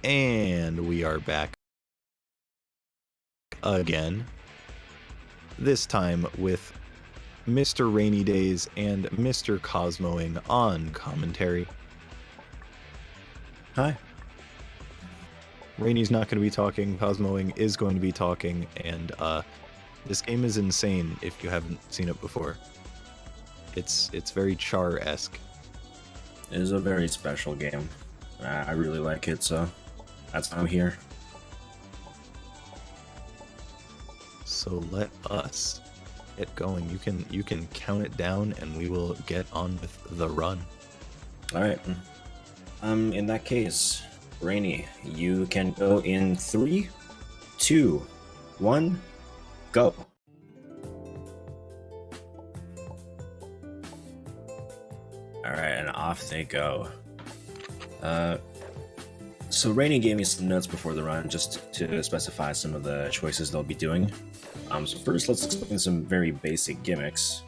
And we are back again. This time with Mr. Rainy Days and Mr. Cosmoing on commentary. Hi. Rainy's not going to be talking, Cosmoing is going to be talking, and this game is insane if you haven't seen it before. It's very Char-esque. It is a very special game. I really like it, so that's why I'm here. So let us get going. You can count it down, and we will get on with the run. All right. In that case, Rainy, you can go in 3, 2, 1, go. All right, and off they go. So Rainy gave me some notes before the run, just to specify some of the choices they'll be doing. So first, let's explain some very basic gimmicks.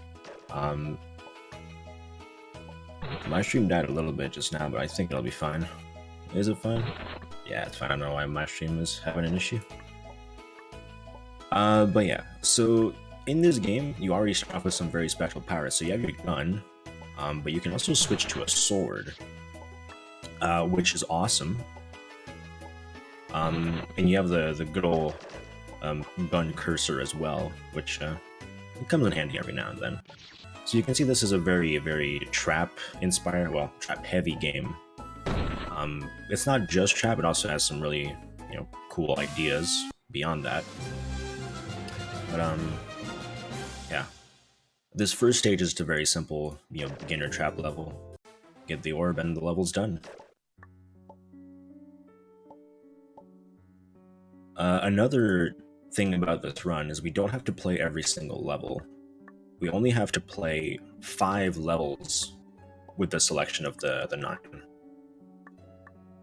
My stream died a little bit just now, but I think it'll be fine. Is it fine? Yeah, it's fine. I don't know why my stream is having an issue. But yeah, so in this game, you already start off with some very special powers. So you have your gun, but you can also switch to a sword, which is awesome. And you have the good old gun cursor as well, which it comes in handy every now and then. So you can see this is a very, very trap-inspired, well, trap-heavy game. It's not just trap; it also has some really, cool ideas beyond that. But yeah, this first stage is just a very simple, beginner trap level. Get the orb, and the level's done. Another thing about this run is we don't have to play every single level. We only have to play 5 levels with the selection of the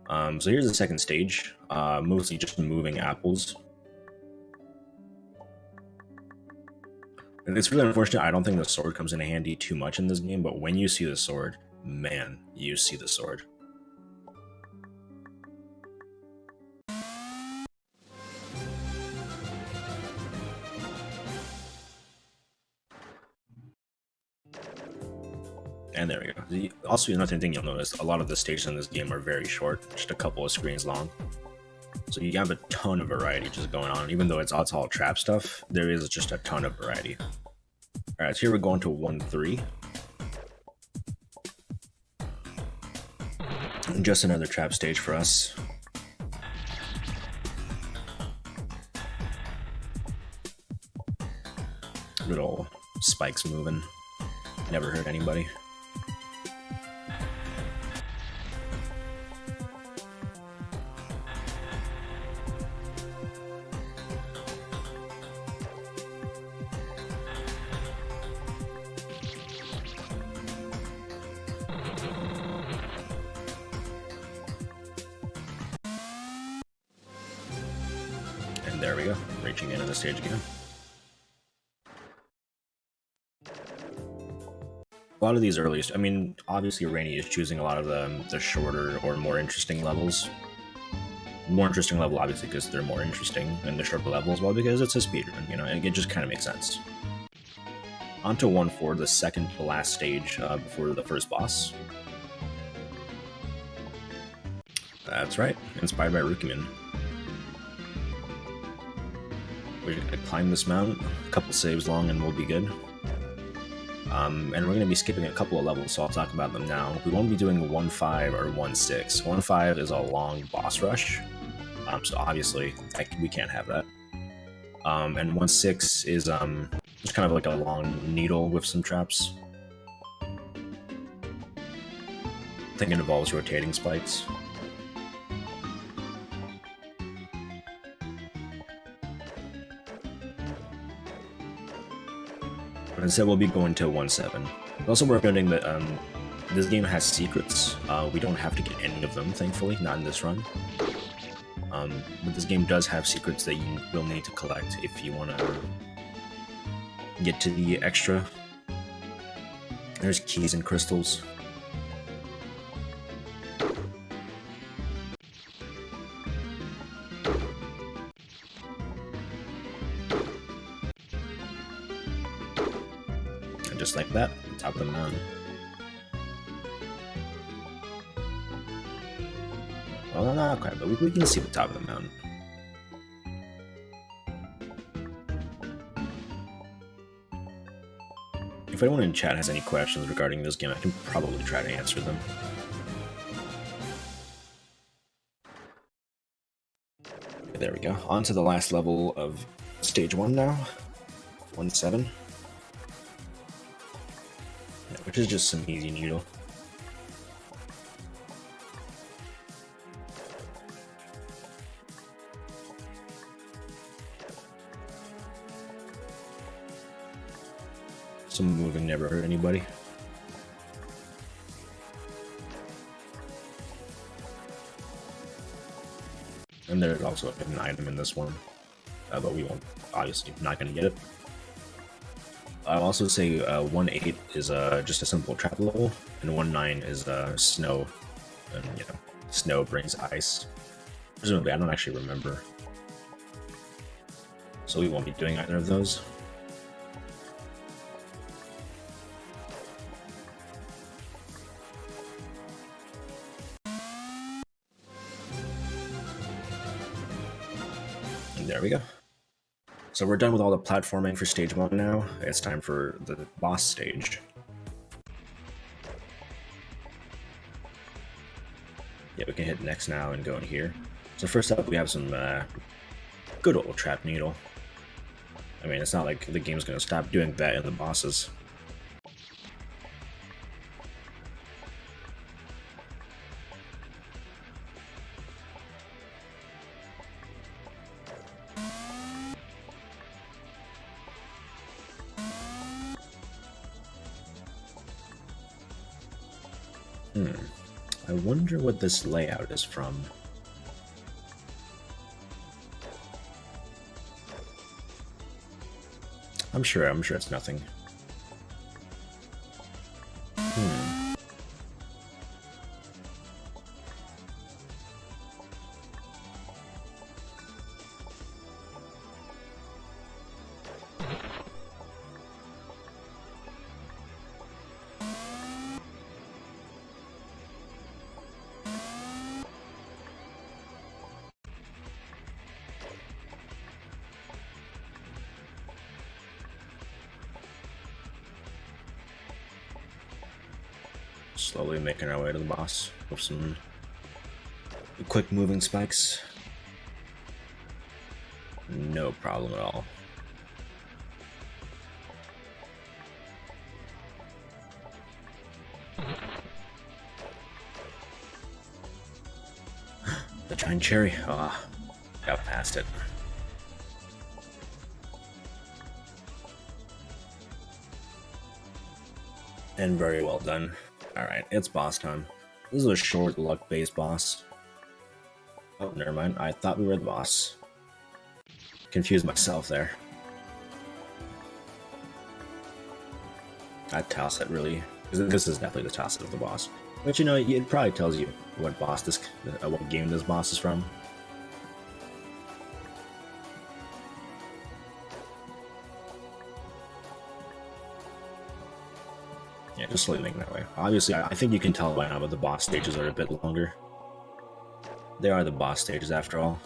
9. So here's the second stage, mostly just moving apples. And it's really unfortunate, I don't think the sword comes in handy too much in this game, but when you see the sword, man, you see the sword. And there we go. Also, another thing you'll notice, a lot of the stages in this game are very short, just a couple of screens long. So you have a ton of variety just going on. Even though it's all trap stuff, there is just a ton of variety. Alright, so here we're going to 1-3. And just another trap stage for us. Little spikes moving. Never hurt anybody. There we go, reaching into the stage again. A lot of these early, obviously Rainy is choosing a lot of the shorter or more interesting levels. More interesting level, obviously, because they're more interesting, and the shorter levels, well, because it's a speedrun, and it just kind of makes sense. On to 1-4, the second to last stage before the first boss. That's right, inspired by Rukiman. We're going to climb this mountain, a couple saves long, and we'll be good. And we're going to be skipping a couple of levels, so I'll talk about them now. We won't be doing 1-5 or 1-6. 1-5 is a long boss rush, so obviously we can't have that. And 1-6 is just kind of like a long needle with some traps. I think it involves rotating spikes. But instead we'll be going to 1-7. Also worth noting that this game has secrets. We don't have to get any of them, thankfully, not in this run. But this game does have secrets that you will need to collect if you want to get to the extra. There's keys and crystals. just like that, top of the mountain. Well, not quite, but we can see the top of the mountain. If anyone in chat has any questions regarding this game, I can probably try to answer them. Okay, there we go. On to the last level of stage 1 now. 1-7. Yeah, which is just some easy noodle. Some moving never hurt anybody. And there's also a hidden item in this one, but we won't, obviously, not going to get it. I'll also say 1-8 is just a simple trap level, and 1-9 is snow, and you know, snow brings ice. Presumably, I don't actually remember, so we won't be doing either of those. There we go. So we're done with all the platforming for stage 1 now. It's time for the boss stage. Yeah, we can hit next now and go in here. So first up, we have some good old trap needle. I mean, it's not like the game's gonna stop doing that in the bosses. I wonder what this layout is from. I'm sure it's nothing. Slowly making our way to the boss with some quick moving spikes. No problem at all. The giant cherry. Ah, got past it. And very well done. Alright, it's boss time. This is a short luck-based boss. Oh, never mind. I thought we were the boss. Confused myself there. I toss it really. This is definitely the toss it of the boss. But you know, it probably tells you what what game this boss is from. Yeah, just slowly making that way. Obviously, I think you can tell by now, but the boss stages are a bit longer. They are the boss stages after all.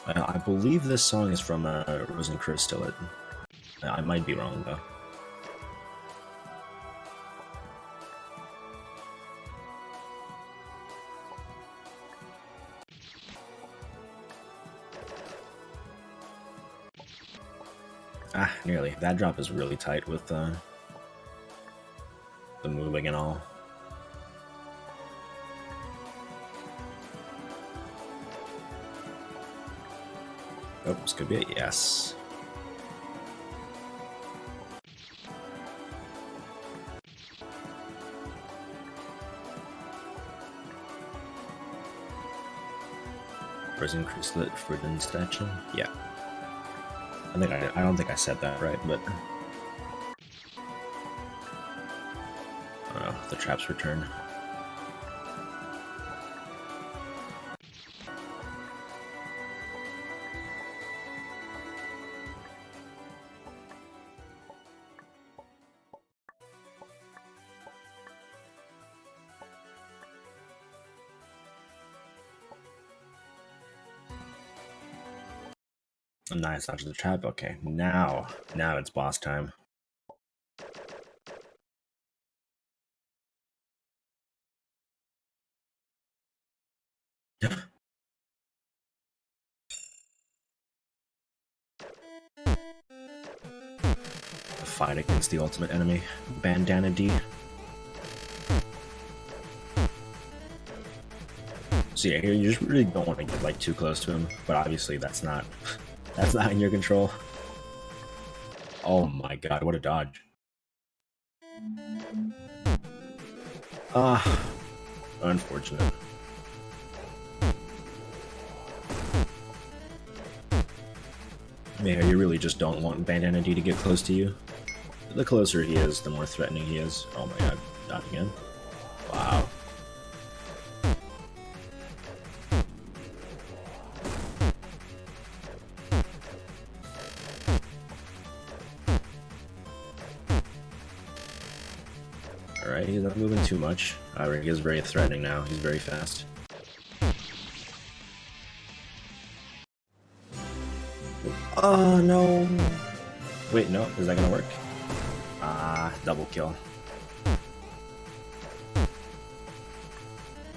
I believe this song is from Rose and Crystal. I might be wrong though. Ah, nearly. That drop is really tight with the moving and all. Oh, this could be a yes. Prison Crucilet for the statue? Yeah. I don't think I said that right, but the traps return. Nice, onto the trap. Okay, now it's boss time. The fight against the ultimate enemy, Bandana D. So yeah, here you just really don't want to get like too close to him, but obviously that's not in your control. Oh my god, what a dodge. Ah, unfortunate. Yeah, you really just don't want Bandana D to get close to you. The closer he is, the more threatening he is. Oh my god, not again. Wow. Alright, he's not moving too much. He is very threatening now. He's very fast. Oh no! Wait, no, is that gonna work? Double kill.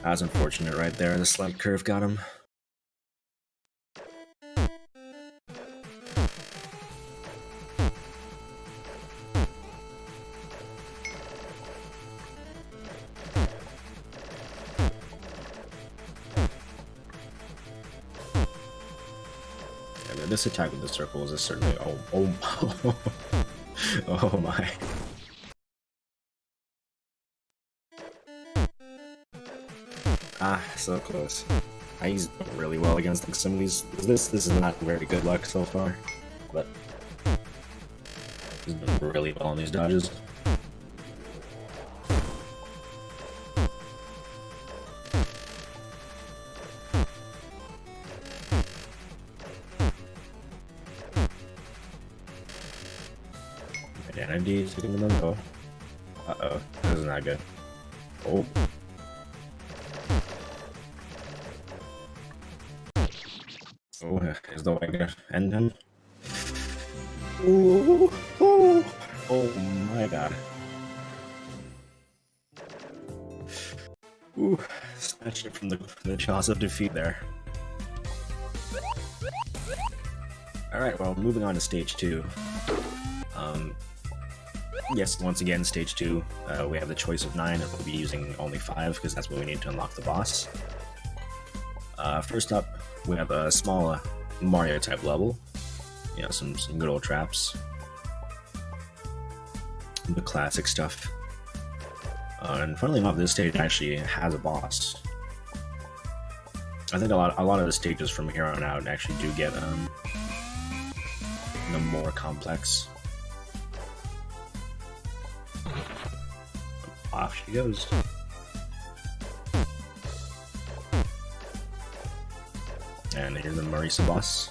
That was unfortunate right there. The slight curve got him. This attack with the circles is certainly oh oh my. So close. He's doing really well against like some of these. This is not very good luck so far, but he's doing really well on these dodges. Identity taking them though. Uh-oh, this is not good. Oh. Oh, is the way gonna end him? Ooh, oh, oh my god. Ooh, snatched it from the jaws of defeat there. Alright, well, moving on to stage 2. Yes, once again, stage 2, we have the choice of 9, and we'll be using only 5, because that's what we need to unlock the boss. First up, we have a small Mario-type level. You know, some good old traps. The classic stuff. And funnily enough, this stage actually has a boss. I think a lot of the stages from here on out actually do get the more complex. Off she goes. And here's the Marisa boss.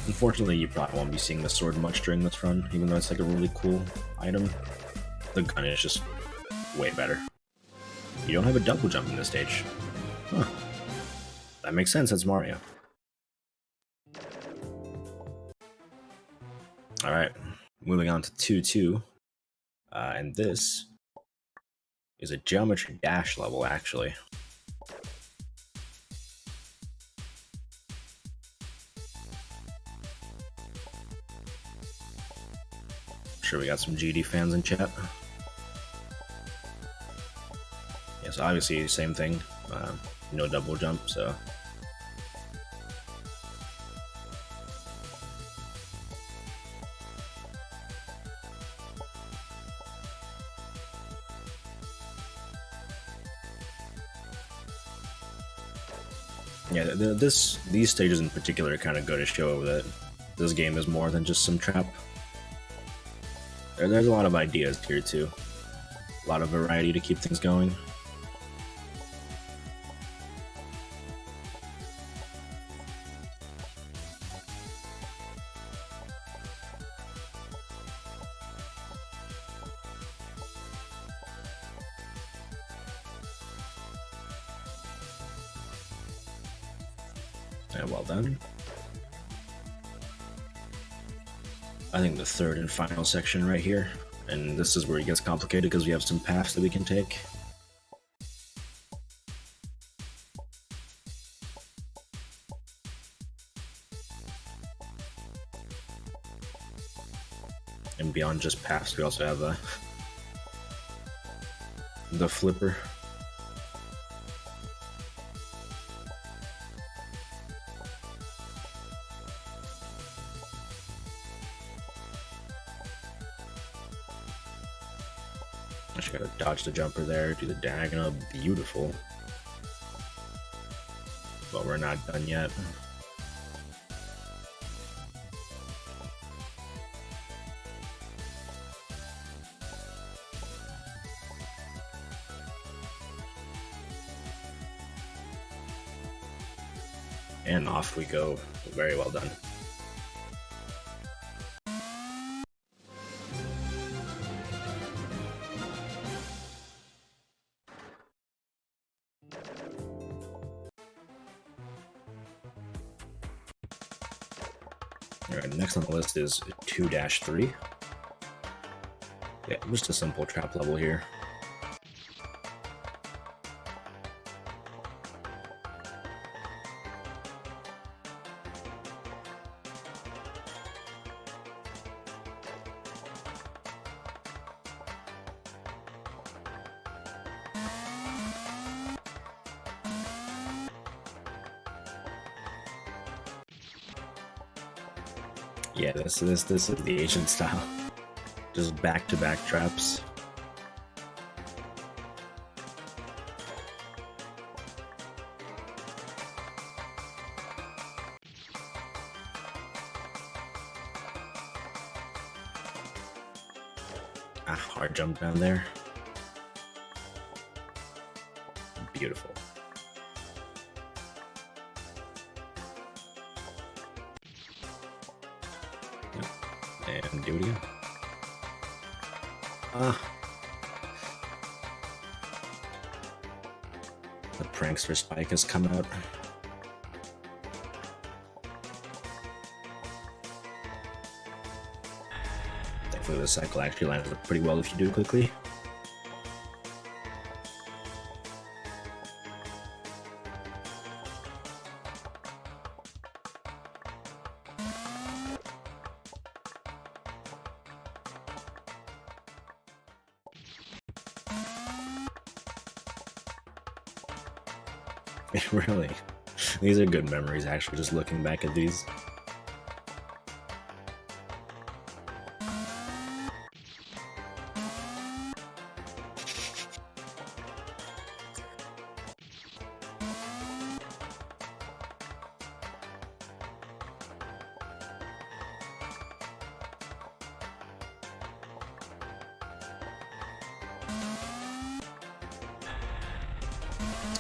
Unfortunately, you probably won't be seeing the sword much during this run, even though it's like a really cool item. The gun is just way better. You don't have a double jump in this stage. Huh. That makes sense, that's Mario. Alright, moving on to 2-2. And this is a geometry dash level, actually. I'm sure we got some GD fans in chat. Yeah, so obviously, same thing. No double jump, so... Yeah, these stages in particular kind of go to show that this game is more than just some trap. There's a lot of ideas here too, a lot of variety to keep things going. And well done. I think the third and final section right here, and this is where it gets complicated because we have some paths that we can take. And beyond just paths, we also have the flipper. I just gotta dodge the jumper there, do the diagonal, beautiful. But we're not done yet. And off we go. Very well done. Alright, next on the list is 2-3. Yeah, just a simple trap level here. Yeah, this is the Asian style. Just back-to-back traps. Hard jump down there. Beautiful. And do it again. The prankster spike has come out. Thankfully the cycle actually lands pretty well if you do it quickly. Really, these are good memories actually, just looking back at these.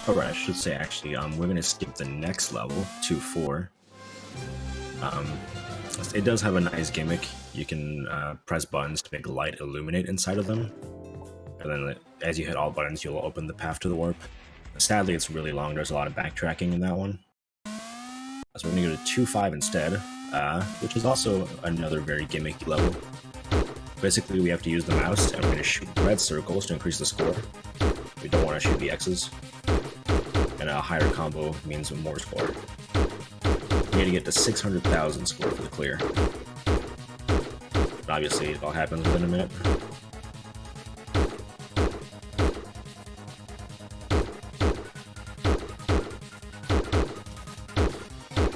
Alright, I should say actually, we're gonna skip the next level, 2-4. It does have a nice gimmick. You can press buttons to make light illuminate inside of them, and then as you hit all buttons, you'll open the path to the warp. Sadly, it's really long. There's a lot of backtracking in that one. So we're gonna go to 2-5 instead, which is also another very gimmicky level. Basically, we have to use the mouse, and we're gonna shoot red circles to increase the score. We don't want to shoot the X's. And a higher combo means more score. We need to get to 600,000 score for the clear. But obviously, it all happens within a minute.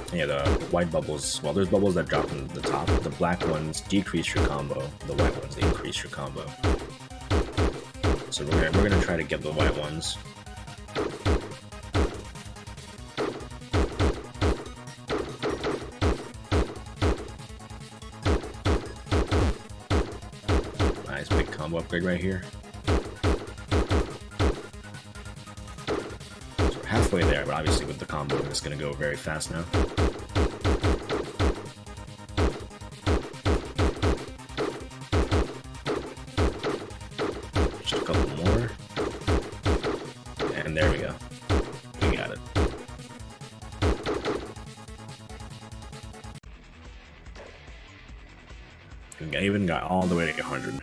And yeah, the white bubbles, well, there's bubbles that drop from the top. The black ones decrease your combo. The white ones increase your combo. So we're gonna try to get the white ones. combo upgrade right here. So we're halfway there, but obviously with the combo, it's going to go very fast now. Just a couple more. And there we go. We got it. I even got all the way to 100.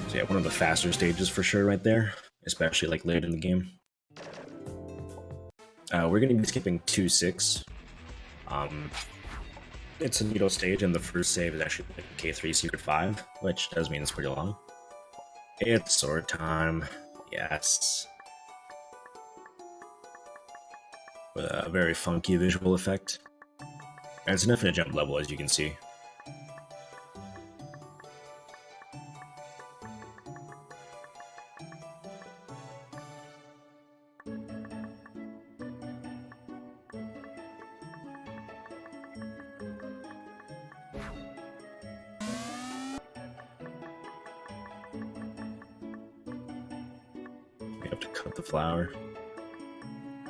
So yeah, one of the faster stages for sure right there, especially like late in the game. We're going to be skipping 2-6. It's a needle stage, and the first save is actually like K3 Secret 5, which does mean it's pretty long. It's sword time. Yes. With a very funky visual effect. And it's an infinite jump level, as you can see. We have to cut the flower.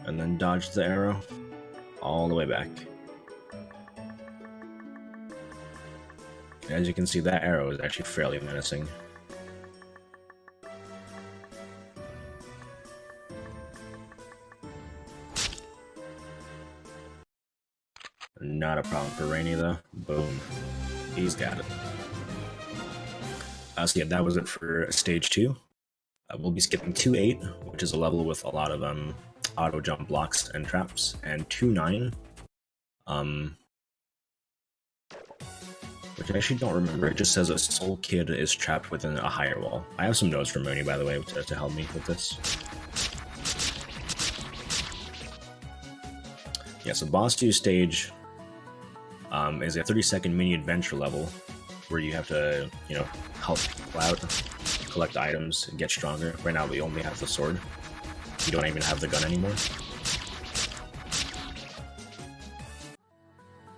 And then dodge the arrow all the way back. As you can see, that arrow is actually fairly menacing. Not a problem for Rainy though. Boom. He's got it. So yeah, that was it for stage 2. We'll be skipping 2-8, which is a level with a lot of auto jump blocks and traps, and 2-9. Which I actually don't remember. It just says a soul kid is trapped within a higher wall. I have some notes from Mooney, by the way, to help me with this. Yeah, so Boss 2 stage is a 30-second mini adventure level where you have to, you know, help people out, collect items, and get stronger. Right now we only have the sword. You don't even have the gun anymore.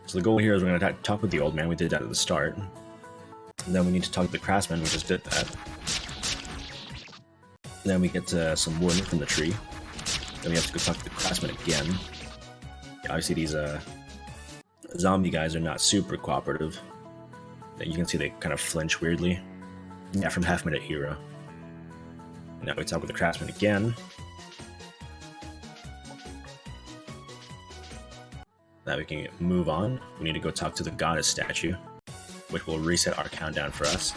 So the goal here is we're going to talk with the old man. We did that at the start. And then we need to talk to the craftsman. We just did that. Then we get some wood from the tree. Then we have to go talk to the craftsman again. Yeah, obviously these zombie guys are not super cooperative. You can see they kind of flinch weirdly. Yeah, from half-minute hero. Now we talk with the craftsman again. Now we can move on. We need to go talk to the goddess statue, which will reset our countdown for us.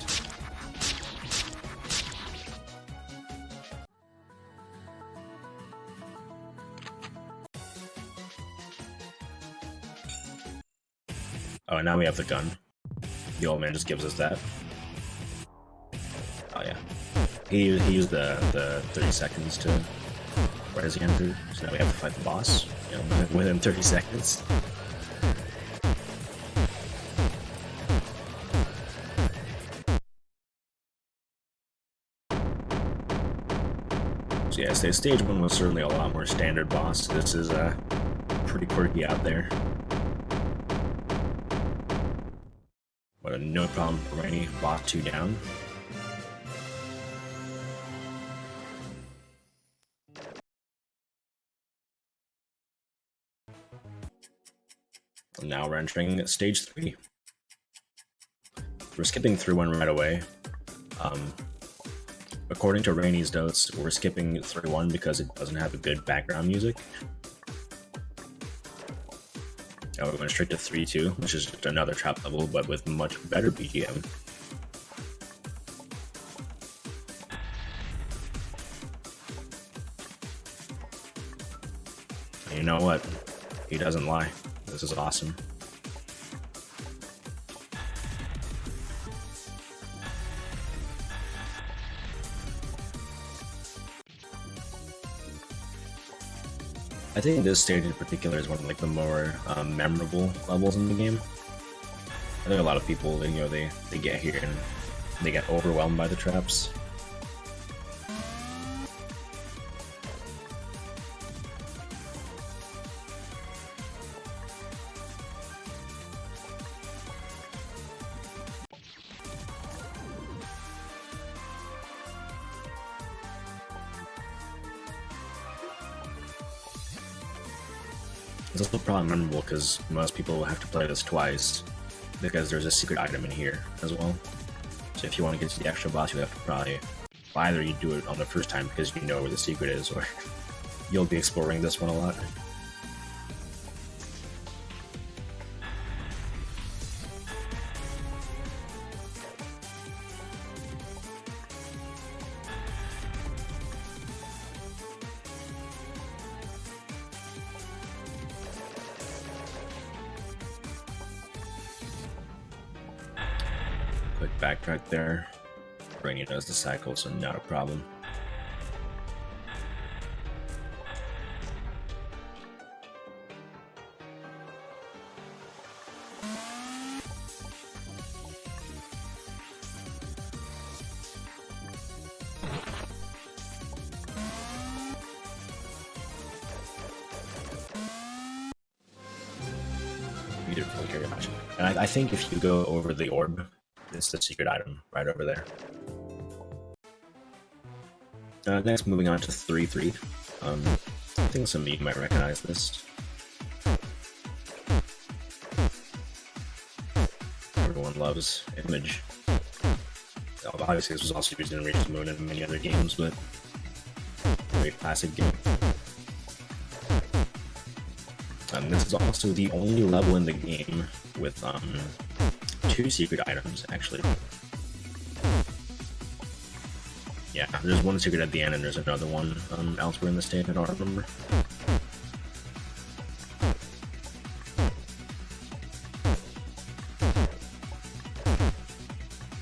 Oh, and now we have the gun. The old man just gives us that. Oh yeah. He used the 30 seconds to... Where does he enter? So now we have to fight the boss, you know, within 30 seconds. So yeah, stage 1 was certainly a lot more standard boss. This is pretty quirky out there. But a no problem for Rainy. Boss 2 down. And now we're entering stage 3. We're skipping through one right away. According to Rainy's notes, we're skipping through 1 because it doesn't have a good background music. Now we're going straight to 3-2, which is just another trap level, but with much better BGM. And you know what? He doesn't lie. This is awesome. I think this stage in particular is one of like the more memorable levels in the game. I think a lot of people, you know, they get here and they get overwhelmed by the traps. This will probably memorable because most people will have to play this twice, because there's a secret item in here as well. So if you want to get to the extra boss, you have to probably either you do it on the first time because you know where the secret is, or you'll be exploring this one a lot. Quick backtrack there. Rainy knows the cycle, so not a problem. Beautiful here. And I think if you go over the orb, it's the secret item right over there. Next, moving on to 3-3. I think some of you might recognize this. Everyone loves Image. Obviously, this was also used in Reach the Moon and many other games, but very classic game. This is also the only level in the game with 2 secret items, actually. Yeah, there's one secret at the end and there's another one elsewhere in the state, I don't remember.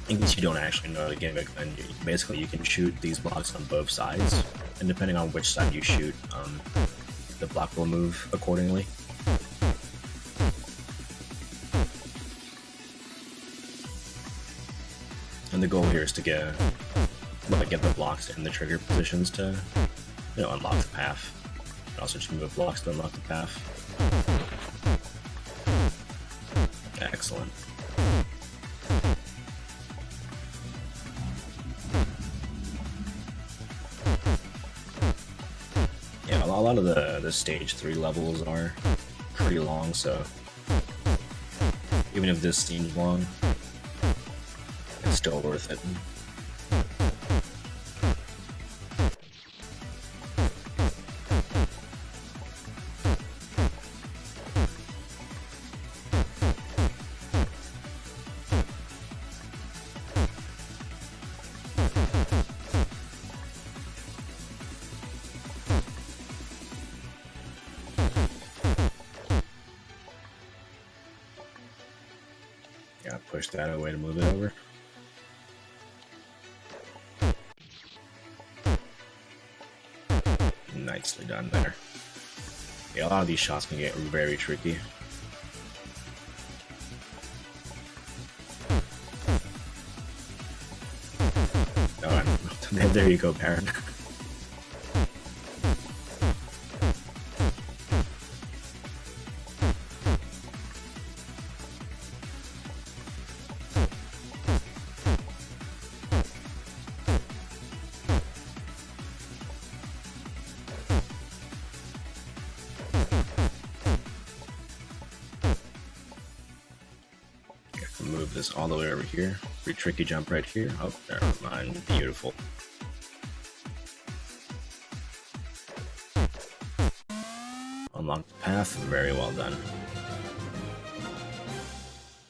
In case you don't actually know the gimmick, then basically you can shoot these blocks on both sides, and depending on which side you shoot, the block will move accordingly. And the goal here is to get the blocks in the trigger positions to, unlock the path. And also just move blocks to unlock the path. Excellent. Yeah, a lot of the stage 3 levels are pretty long, so even if this seems long, it's still worth it. Yeah, push that away to move it over. Nicely done there. Yeah, a lot of these shots can get very tricky. Oh, there you go, Baron. Move this all the way over here. Pretty tricky jump right here. Oh, never mind. Beautiful. Unlock the path. Very well done.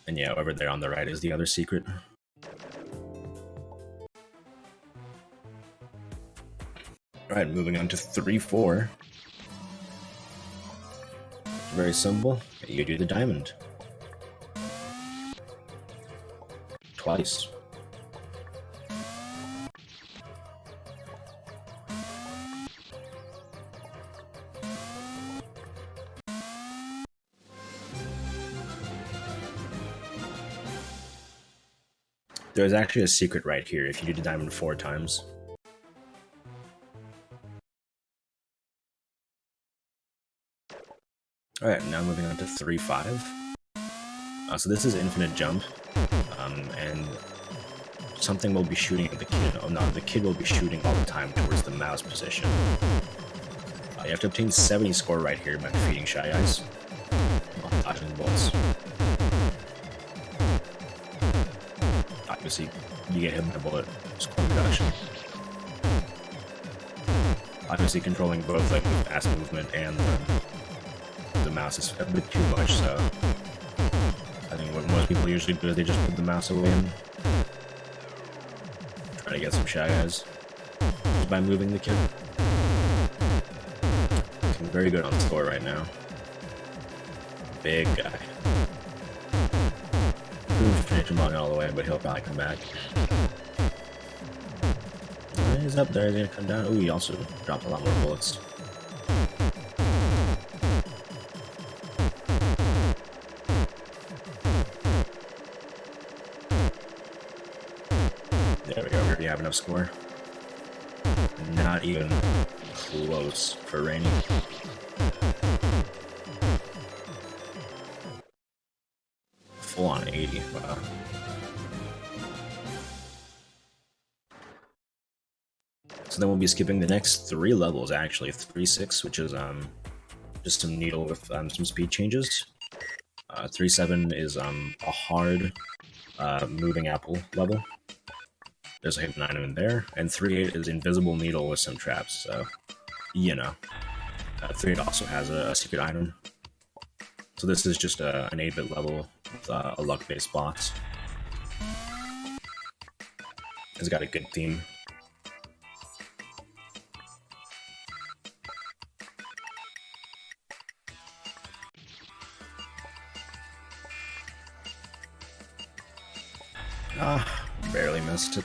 And yeah, over there on the right is the other secret. Alright, moving on to 3-4. Very simple. You do the diamond. Twice. There's actually a secret right here if you do the diamond 4 times. Alright, now moving on to 3-5. So this is infinite jump, and something will be shooting at the kid. Oh no, the kid will be shooting all the time towards the mouse position. You have to obtain 70 score right here by defeating Shy Eyes. dodging bolts. Obviously, you get hit by a bullet, score reduction. Obviously, controlling both like the fast movement and the mouse is a bit too much, so I think what most people usually do is they just put the mouse away and try to get some shy eyes just by moving the kid. Looking very good on score right now. Big guy. Finish him all the way, but he'll probably come back. He's up there, he's gonna come down. Ooh, he also dropped a lot more bullets. There we go, we already have enough score. Not even close for Rainy. Full on 80, wow. So then we'll be skipping the next 3 levels, actually. 3-6, which is just some needle with some speed changes. 3-7 is a hard moving apple level. There's a hidden item in there. And 3-8 is invisible needle with some traps, so, you know. 3-8 also has a secret item. So this is just an 8-bit level with a luck-based boss. It's got a good theme. Barely missed it.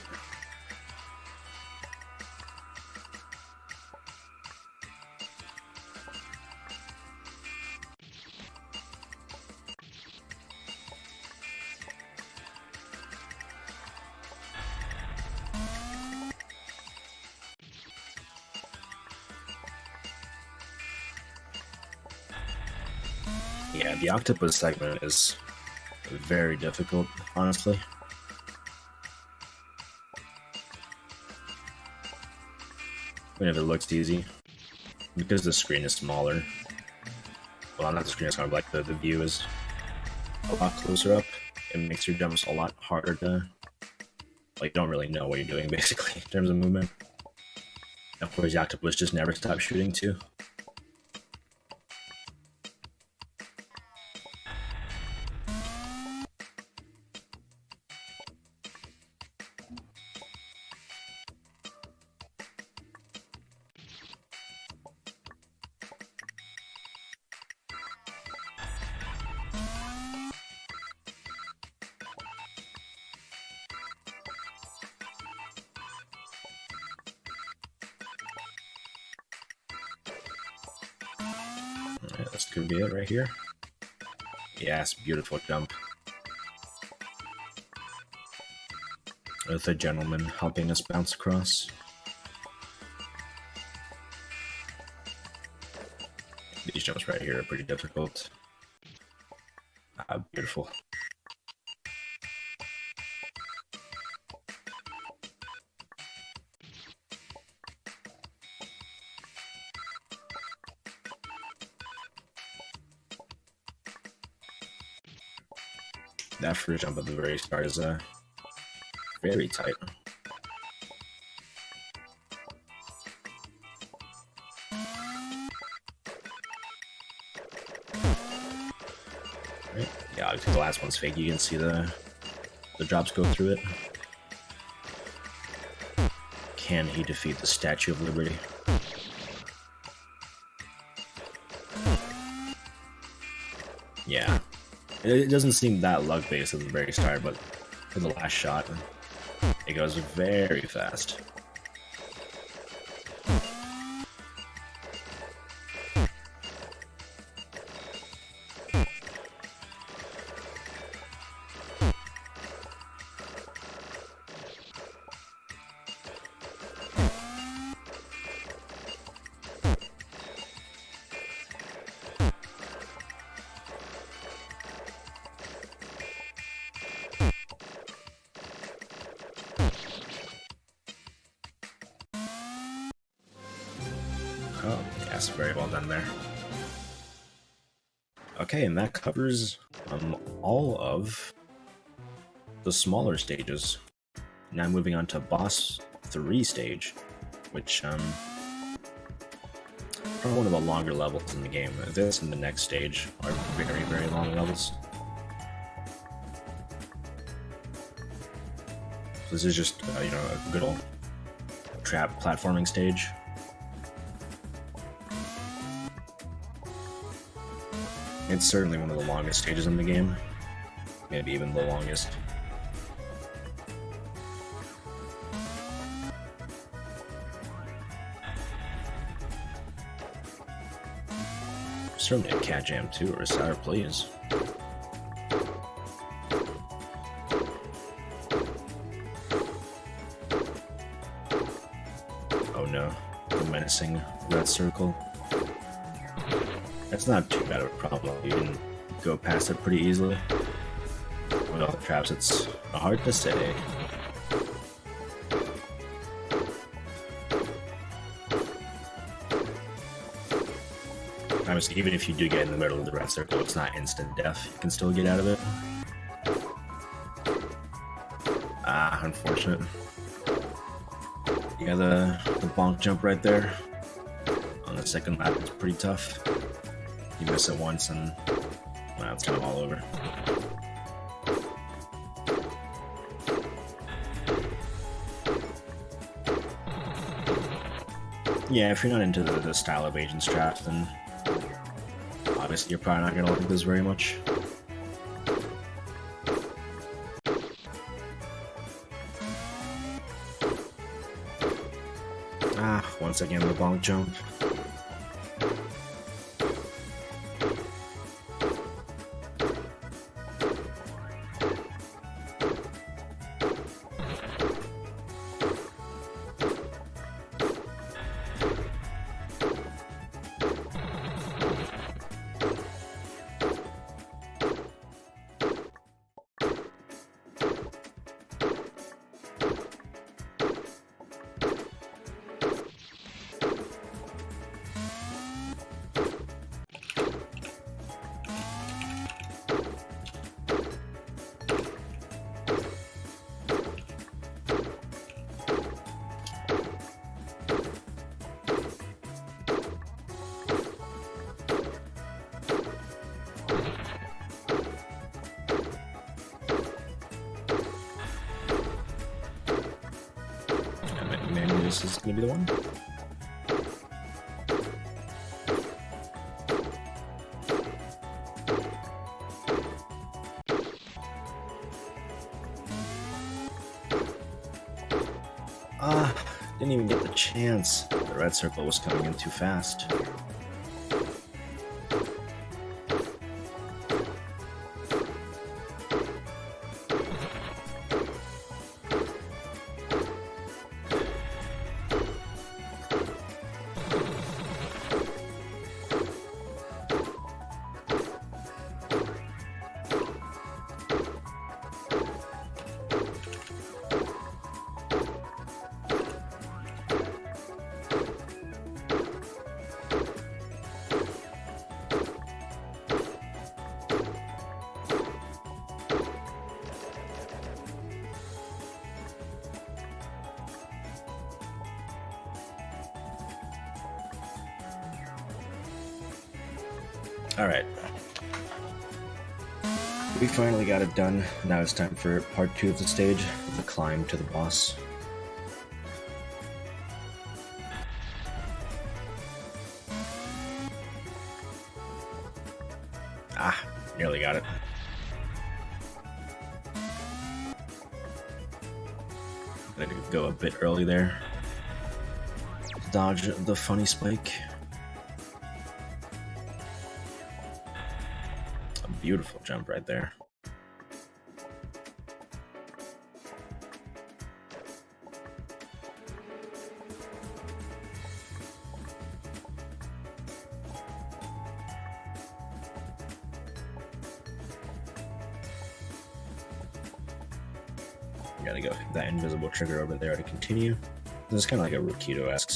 Yeah, the octopus segment is very difficult, honestly. Even if it looks easy, because the screen is smaller. Well, not the screen, it's kind of like the view is a lot closer up. It makes your jumps a lot harder to, like, you don't really know what you're doing, basically, in terms of movement. Of course, the octopus just never stops shooting, too. Alright, this could be it right here. Yes, beautiful jump. With a gentleman helping us bounce across. These jumps right here are pretty difficult. Beautiful. That first jump at the very start is very tight. Right. Yeah, obviously the last one's fake. You can see the drops go through it. Can he defeat the Statue of Liberty? Yeah. It doesn't seem that luck-based at the very start, but for the last shot, it goes very fast. Oh, yes, very well done there. Okay, and that covers all of the smaller stages. Now moving on to boss 3 stage, which probably one of the longer levels in the game. This and the next stage are very, very long levels. So this is just you know, a good old trap platforming stage. It's certainly one of the longest stages in the game, maybe even the longest. Certainly a cat jam too, or a sour please. Oh no, the menacing red circle. That's not too bad of a problem. You can go past it pretty easily. With all the traps, it's hard to say. Obviously, even if you do get in the middle of the red circle, it's not instant death. You can still get out of it. Ah, unfortunate. Yeah, the bonk jump right there. On the second lap, it's pretty tough. You miss it once and wow, it's kind of all over. Yeah, if you're not into the style of agent straps, then obviously you're probably not going to like this very much. Ah, once again the bonk jump. This is gonna be the one. Didn't even get the chance. The red circle was coming in too fast. Alright. We finally got it done. Now it's time for part 2 of the stage, the climb to the boss. Ah, nearly got it. Gotta go a bit early there. Dodge the funny spike. Beautiful jump right there. You gotta go hit that invisible trigger over there to continue. This is kind of like a Rokito-esque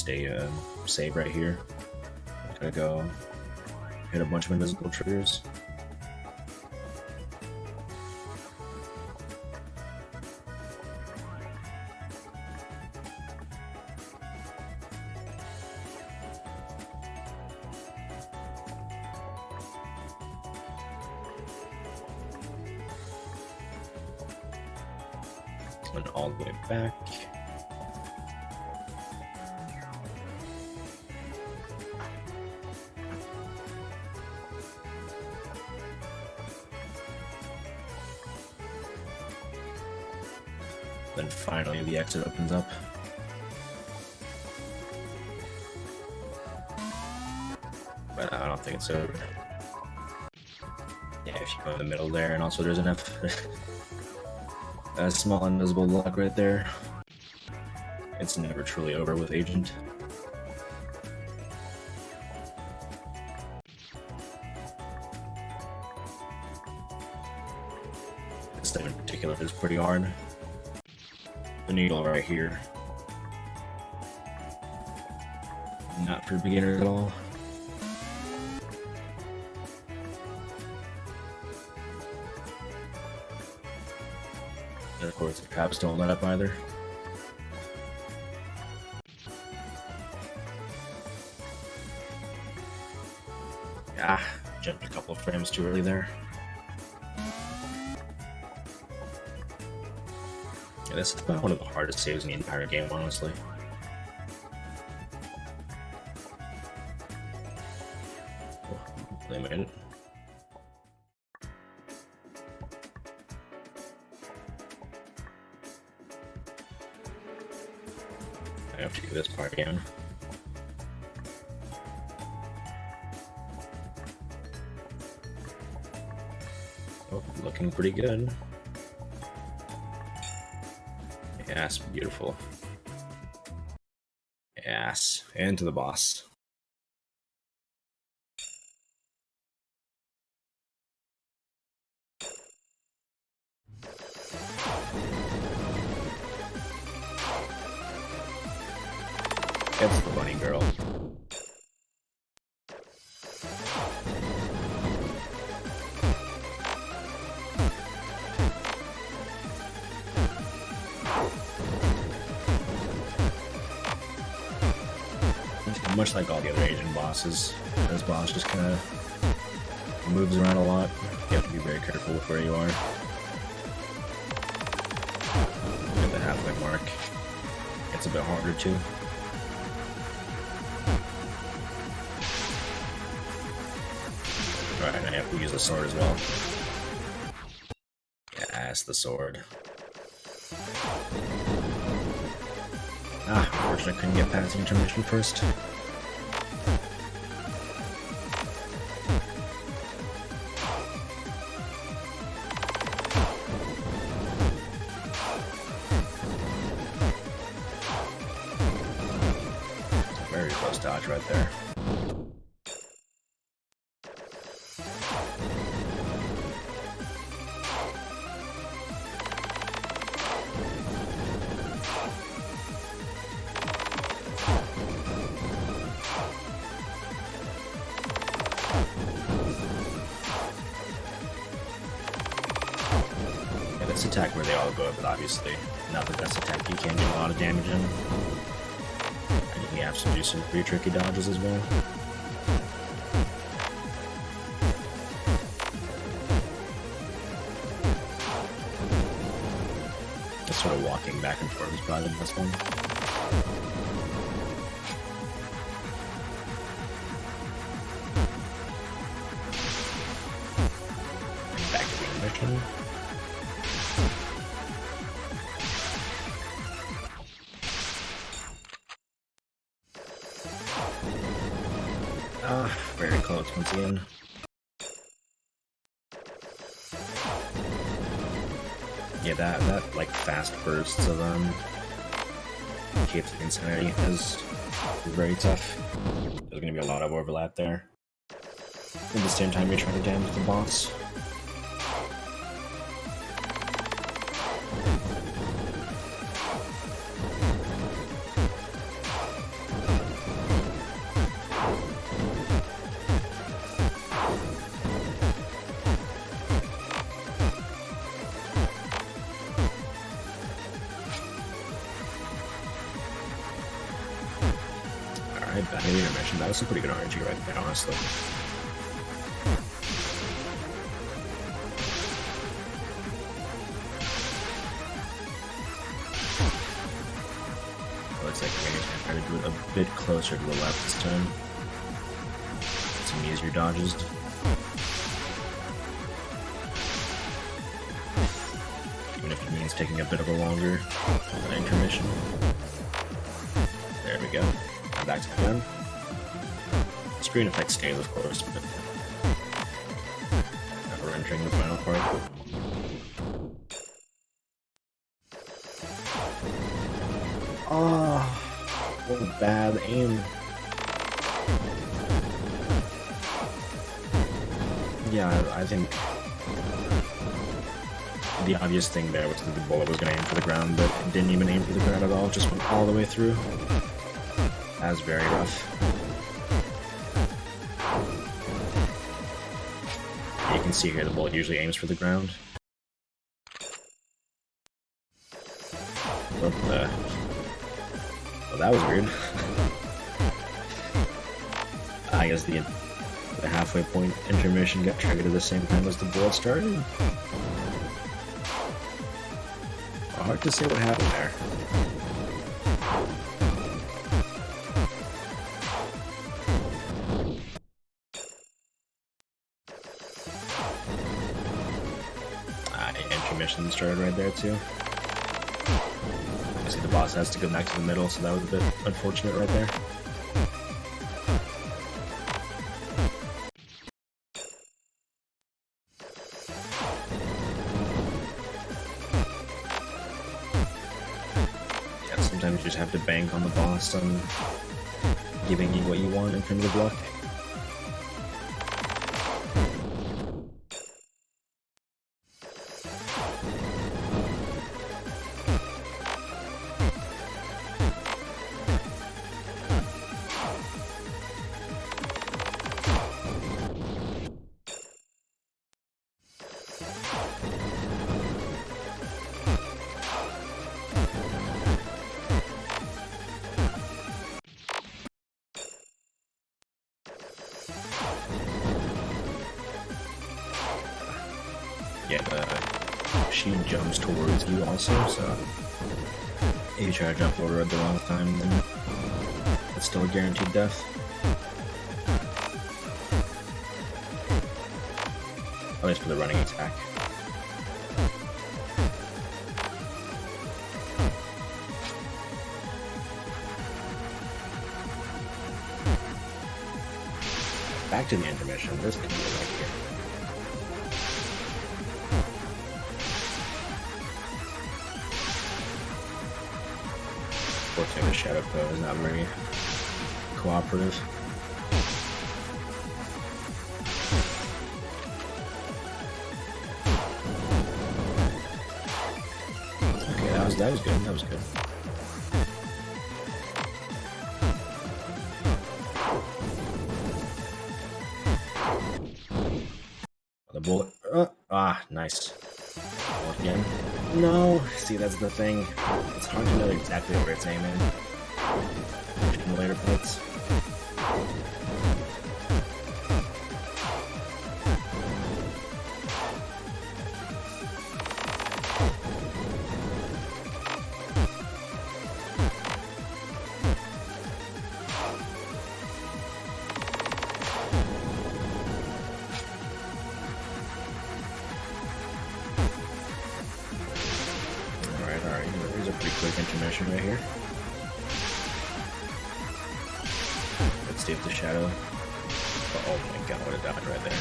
save right here. Gotta go hit a bunch of invisible triggers. And all the way back. Then finally the exit opens up. But I don't think it's over. Yeah, if you go in the middle there, and also there's enough a small invisible block right there. It's never truly over with Agent. This step in particular is pretty hard. The needle right here. Not for beginners at all. And of course, the traps don't let up either. Ah, jumped a couple of frames too early there. Yeah, this is about one of the hardest saves in the entire game, honestly. Oh, they made it. I have to do this part again. Oh, looking pretty good. Yes, beautiful. Yes, and to the boss. It's the bunny girl. Much like all the other Asian bosses, this boss just kind of moves around a lot. You have to be very careful with where you are. At the halfway mark, it's a bit harder too. Alright, I have to use the sword as well. Yes, the sword. Ah, unfortunately I couldn't get past the intermission first. Very close dodge right there. This attack where they all go, but obviously not the best attack. You can do a lot of damage in. And you have to do some pretty tricky dodges as well. Just sort of walking back and forth is probably the best one. And back to the intermission. Very close once again. Yeah, that like fast bursts of chaotic insanity is very tough. There's gonna be a lot of overlap there. At the same time, you're trying to damage the boss. Back in the intermission, that was some pretty good RNG right there, honestly. Try to do it a bit closer to the left this time. Some easier dodges. Even if it means taking a bit of a longer intermission. There we go. Now back to the gun. Screen effect stays, of course, but now we're entering the final part. Oh, what a bad aim. Yeah, I think the obvious thing there was that the bullet was going to aim for the ground, but it didn't even aim for the ground at all, just went all the way through. That was very rough. You can see here the bullet usually aims for the ground. Well, that was weird. I guess the halfway point intermission got triggered at the same time as the bullet started. Hard to say what happened there. Intermission started right there too. I see the boss has to go back to the middle, so that was a bit unfortunate right there. Yeah, sometimes you just have to bank on the boss on giving you what you want in terms of luck. Yeah, she jumps towards you also, so if you try to jump over at the wrong time, then it's still a guaranteed death. At least for the running attack. Back to the intermission. This could be right here. Unfortunately, the Shadow Pro is not very cooperative. Okay, that was good. That was good. The bullet. Nice. Bullet again. No! See, that's the thing. It's hard to know exactly where it's aiming in the later parts. Alright, here's a pretty quick intermission right here. Let's see if the shadow... Oh my god, what a dodge right there.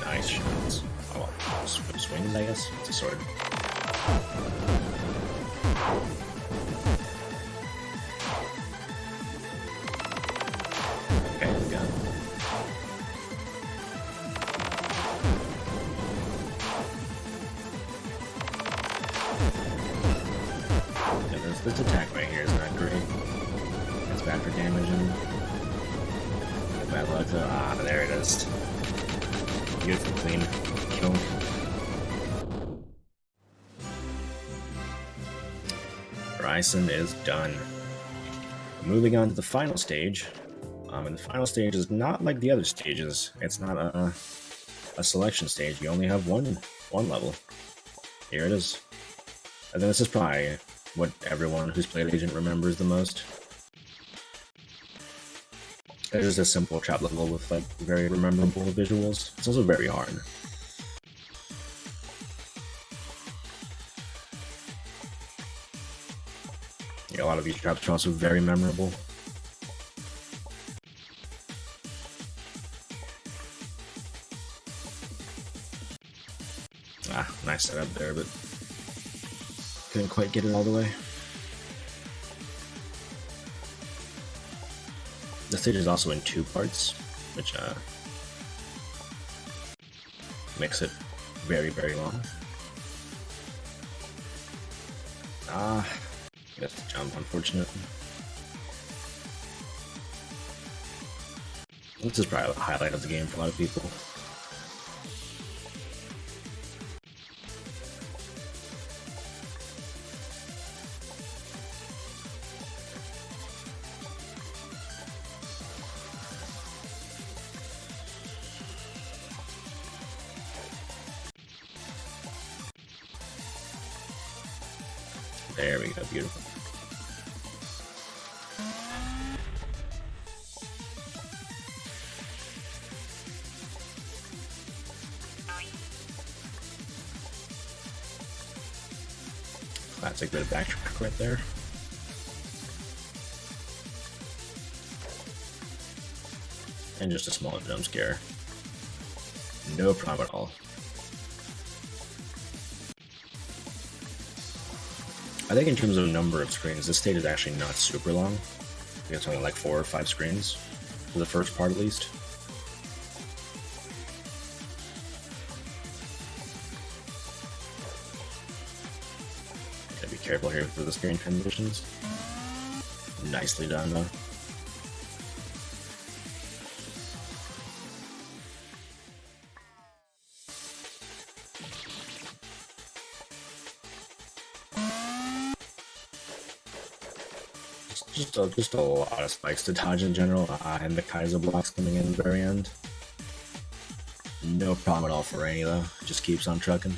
Nice shots. Oh, swings, I guess? It's a sword. Okay, we got it. Yeah, this attack right here is not great. It's bad for damage and bad luck. There it is. Beautiful, clean kill. Ryson is done. Moving on to the final stage And the final stage is not like the other stages. It's not a selection stage. You only have one level. Here it is. And then this is probably what everyone who's played Agent remembers the most. It's just a simple trap level with like very memorable visuals. It's also very hard. Yeah, a lot of these traps are also very memorable. Ah, nice setup there, but couldn't quite get it all the way. The stage is also in 2 parts, which makes it very, very long. Missed the jump, unfortunately. This is probably the highlight of the game for a lot of people. There we go, beautiful. Classic bit of backtrack right there. And just a small jump scare. No problem at all. I think in terms of number of screens, this stage is actually not super long. I think it's only like 4 or 5 screens, for the first part at least. Gotta be careful here for the screen transitions. Nicely done though. Just a lot of spikes to dodge in general, and the Kaiser blocks coming in at the very end. No problem at all for Rainy though, it just keeps on trucking.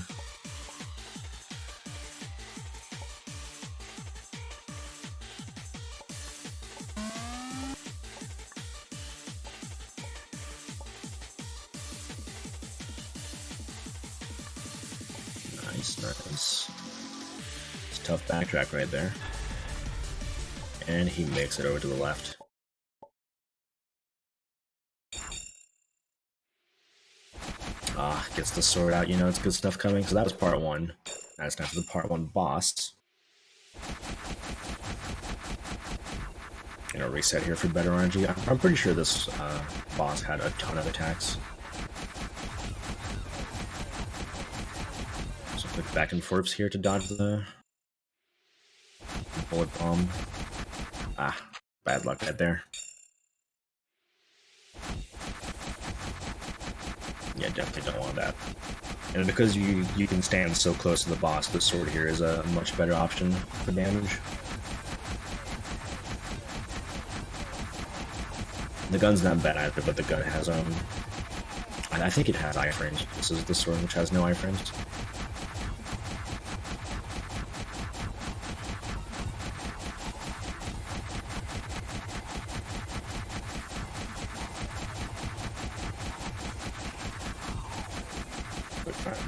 Nice. It's a tough backtrack right there. And he makes it over to the left. Gets the sword out, you know it's good stuff coming. So that was part 1. Now it's time for the part 1 boss. You know, reset here for better RNG. I'm pretty sure this boss had a ton of attacks. So quick back and forths here to dodge the bullet bomb. Bad luck right there. Yeah, definitely don't want that. And because you can stand so close to the boss, the sword here is a much better option for damage. The gun's not bad either, but the gun has I think it has iframes. This is the sword which has no iframes.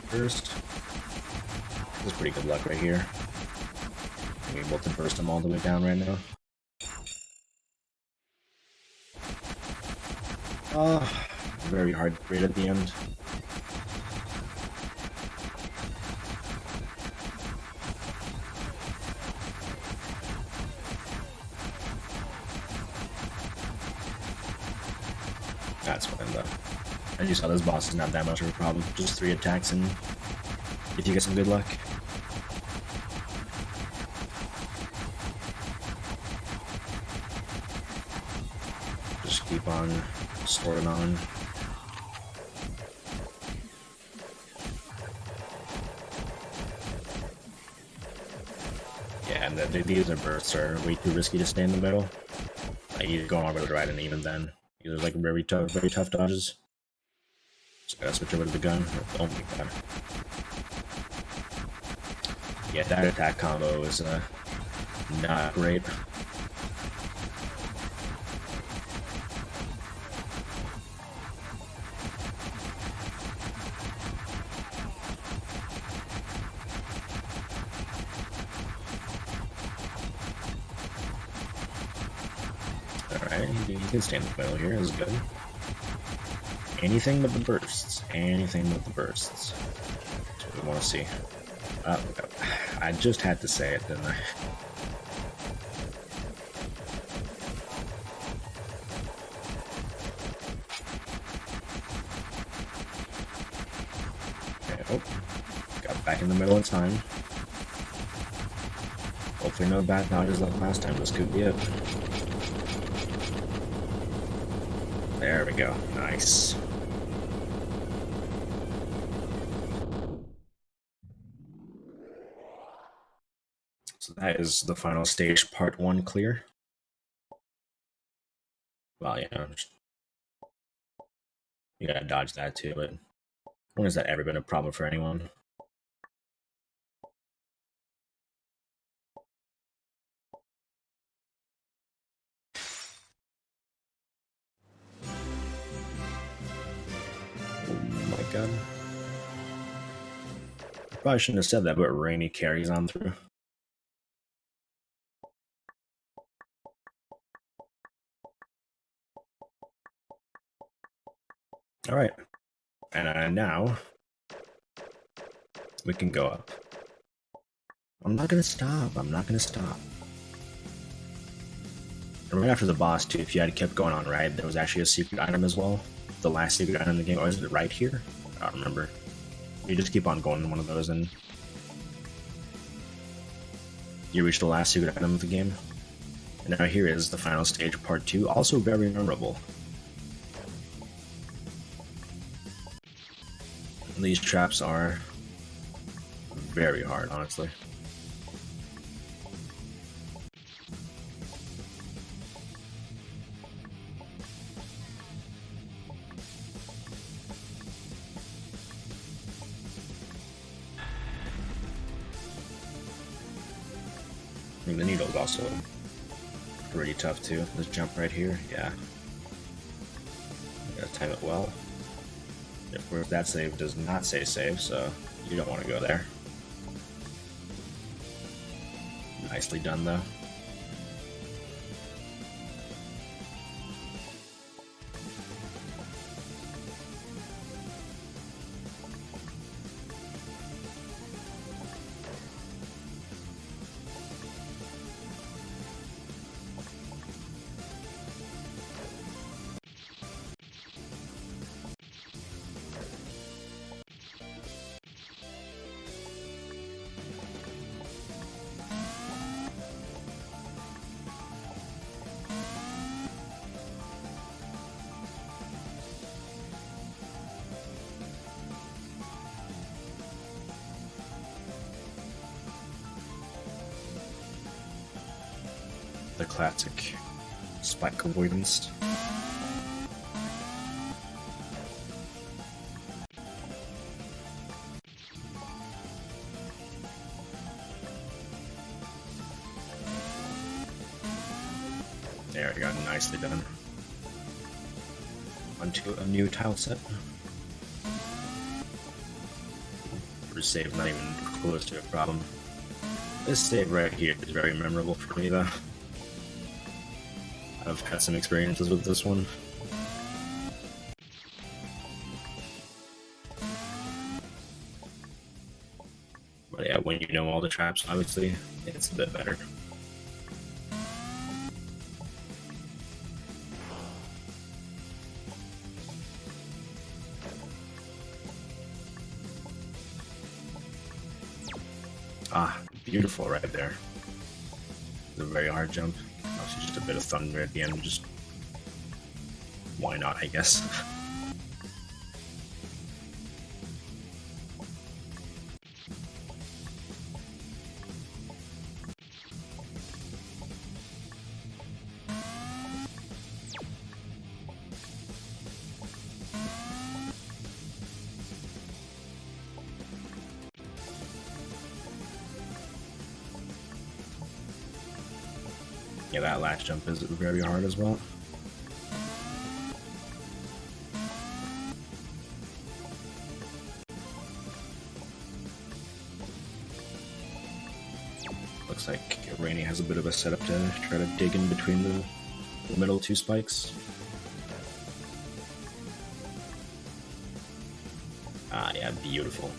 First. This is pretty good luck right here. I'm able to burst him all the way down right now. Very hard to grade at the end. That's fine though. As you saw, this boss is not that much of a problem. Just 3 attacks and if you get some good luck. Just keep on sorting on. Yeah, and these bursts are way too risky to stay in the middle. Either going all the way to the right, and even then, either like very tough dodges. So I gotta switch over to the gun. Oh my god. Yeah, that attack combo is not great. Alright, he can stay in the middle here, this is good. Anything but the bursts. Anything but the bursts. That's what we want to see. I just had to say it, didn't I? Okay, oh. Got back in the middle in time. Hopefully no bad dodges like last time. This could be it. There we go. Nice. So that is the final stage, part 1 clear. Well, yeah, you gotta dodge that too, but when has that ever been a problem for anyone? Oh my god. Probably shouldn't have said that, but Rainy carries on through. Alright. And now we can go up. I'm not gonna stop. I'm not gonna stop. And right after the boss, too, if you had kept going on right, there was actually a secret item as well. The last secret item in the game. Or is it right here? I don't remember. You just keep on going to one of those and you reach the last secret item of the game. And now here is the final stage, part 2. Also very memorable. These traps are very hard, honestly. I mean, the needle is also pretty tough too. This jump right here, yeah. You gotta time it well. Of course, that save does not say save, so you don't want to go there. Nicely done, though. The classic spike avoidance. There we go, nicely done. Onto a new tile set. First save not even close to a problem. This save right here is very memorable for me though. I've had some experiences with this one. But yeah, when you know all the traps, obviously, it's a bit better. Ah, beautiful right there. It's a very hard jump. Obviously just a bit of thunder at the end, just... why not, I guess. Yeah, that last jump is very hard as well. Looks like Rainy has a bit of a setup to try to dig in between the middle two spikes. Ah, yeah, beautiful.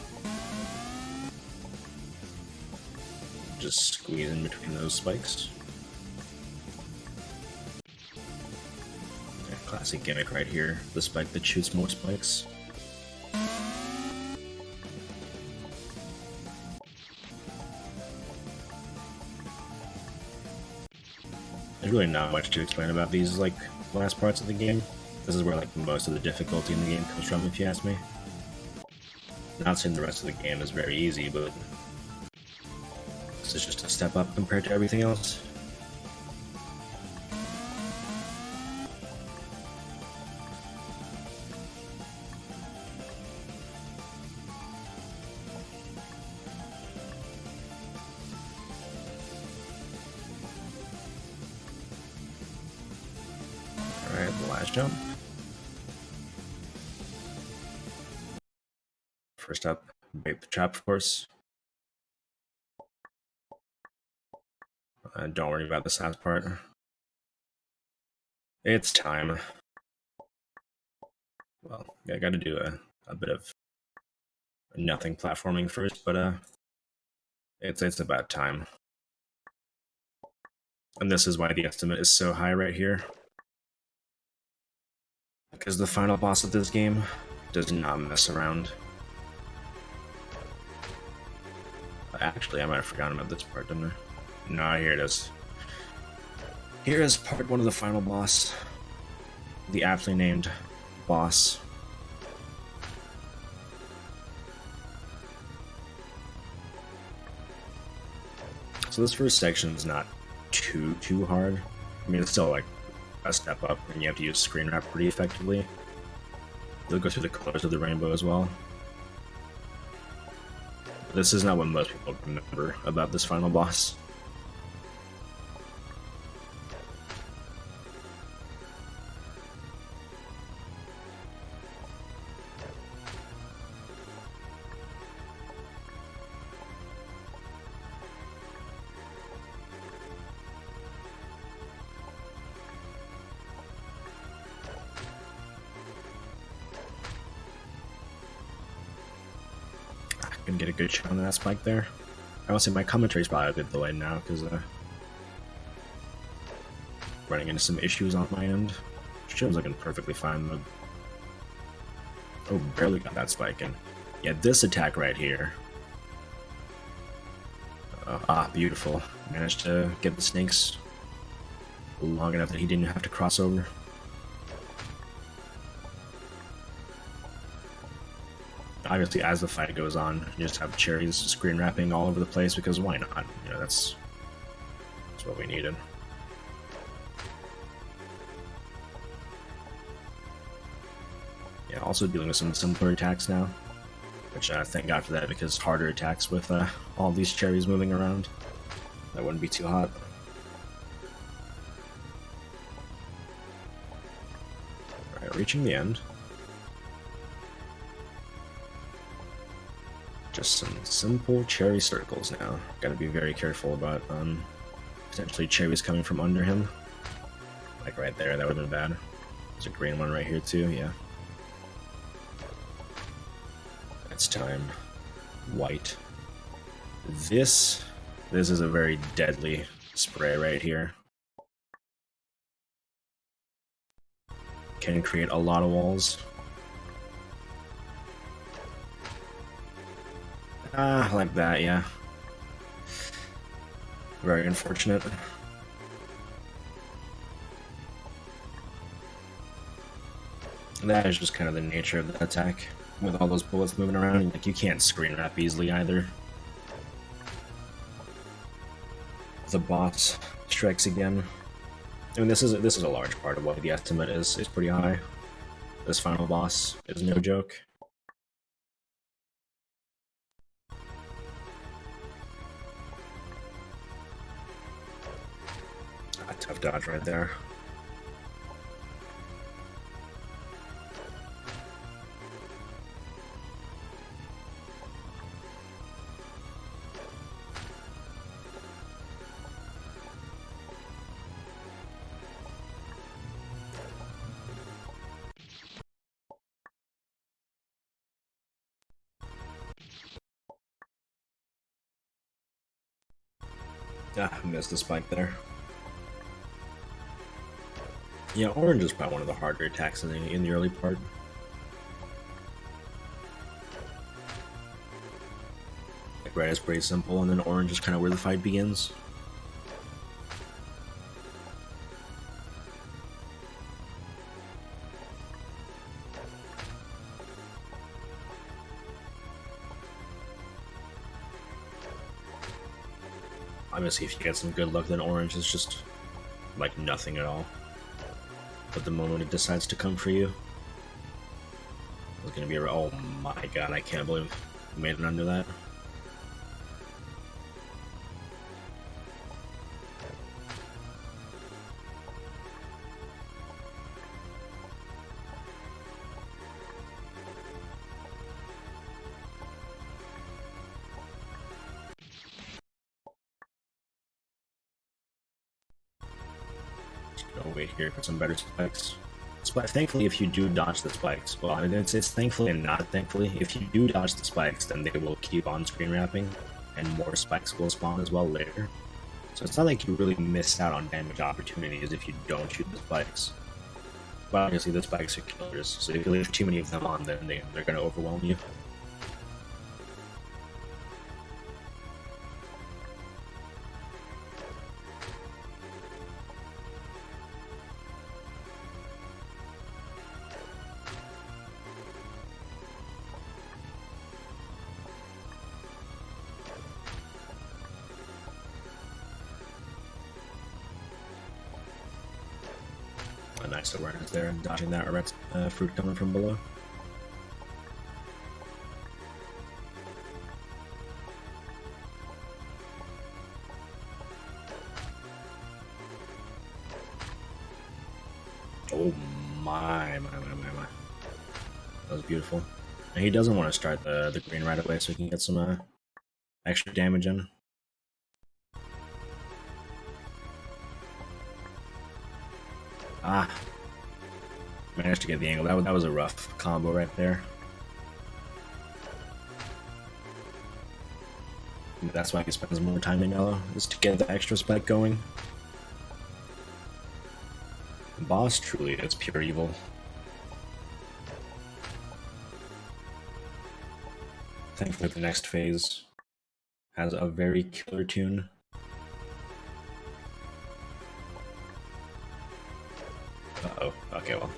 Just squeeze in between those spikes. Yeah, classic gimmick right here. The spike that shoots more spikes. There's really not much to explain about these like last parts of the game. This is where like most of the difficulty in the game comes from, if you ask me. Not saying the rest of the game is very easy, but this is just a step up compared to everything else. Alright, the last jump. First up, bait the trap, of course. Don't worry about this last part. It's time. Well, I gotta do a bit of nothing platforming first, but it's about time. And this is why the estimate is so high right here. Because the final boss of this game does not mess around. Actually, I might have forgotten about this part, didn't I? No, here it is. Here is part one of the final boss. The aptly named boss. So this first section is not too hard. I mean, it's still like a step up, and you have to use screen wrap pretty effectively. You'll go through the colors of the rainbow as well. This is not what most people remember about this final boss. Gonna get a good shot on that spike there. I will say my commentary's probably a bit delayed now because running into some issues on my end. Stream's looking perfectly fine. But... oh, barely got that spike in. Yeah, this attack right here. Beautiful. Managed to get the snakes long enough that he didn't have to cross over. Obviously, as the fight goes on, you just have cherries screen wrapping all over the place because why not? You know, that's what we needed. Yeah, also dealing with some simpler attacks now, which thank God for that because harder attacks with all these cherries moving around, that wouldn't be too hot. Alright, reaching the end. Just some simple cherry circles now. Gotta be very careful about potentially cherries coming from under him. Like right there, that would have been bad. There's a green one right here too, yeah. It's time. White. This is a very deadly spray right here. Can create a lot of walls. Like that, yeah. Very unfortunate. And that is just kind of the nature of the attack, with all those bullets moving around. Like, you can't screen wrap easily either. The boss strikes again. I mean, this is a large part of why the estimate is pretty high. This final boss is no joke. tough dodge right there. Ah, missed the spike there. Yeah, orange is probably one of the harder attacks in the early part. Like red is pretty simple, and then orange is kind of where the fight begins. I'm gonna see if you get some good luck, then orange is just like nothing at all. But the moment it decides to come for you, it's gonna be a... oh my god, I can't believe we made it under that. I'll wait here for some better spikes. But thankfully, if you do dodge the spikes, well, it's thankfully and not thankfully. If you do dodge the spikes, then they will keep on screen wrapping, and more spikes will spawn as well later. So it's not like you really miss out on damage opportunities if you don't shoot the spikes. But obviously, the spikes are killers, so if you leave too many of them on, then they're going to overwhelm you. A nice awareness there, dodging that red fruit coming from below. Oh my. That was beautiful. And he doesn't want to start the green right away so he can get some extra damage in. Ah, managed to get the angle. That was a rough combo right there. That's why he spends more time in yellow, is to get the extra spike going. The boss truly is pure evil. Thankfully, the next phase has a very killer tune. Uh-oh. Okay, well.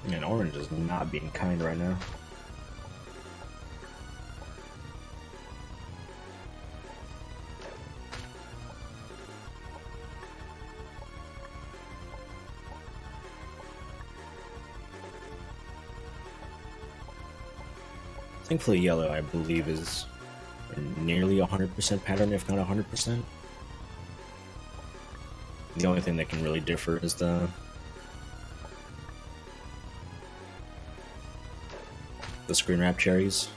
And orange is not being kind right now. Thankfully, yellow, I believe, is nearly 100% pattern, if not 100%. The only thing that can really differ is the screen wrap cherries.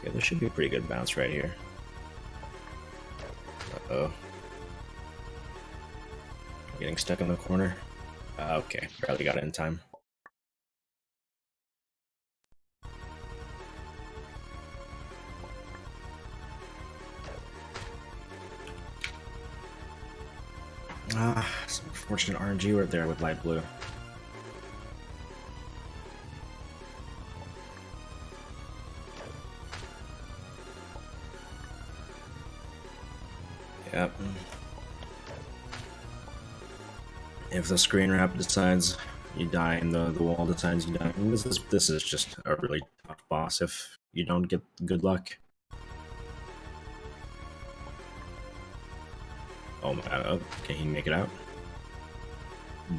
Yeah, there should be a pretty good bounce right here. Uh-oh. Getting stuck in the corner. Okay, barely got it in time. Ah, some unfortunate RNG right there with light blue. Yep. If the screen wrap decides you die and the wall decides you die, this is just a really tough boss if you don't get good luck. Oh my god, oh, can he make it out?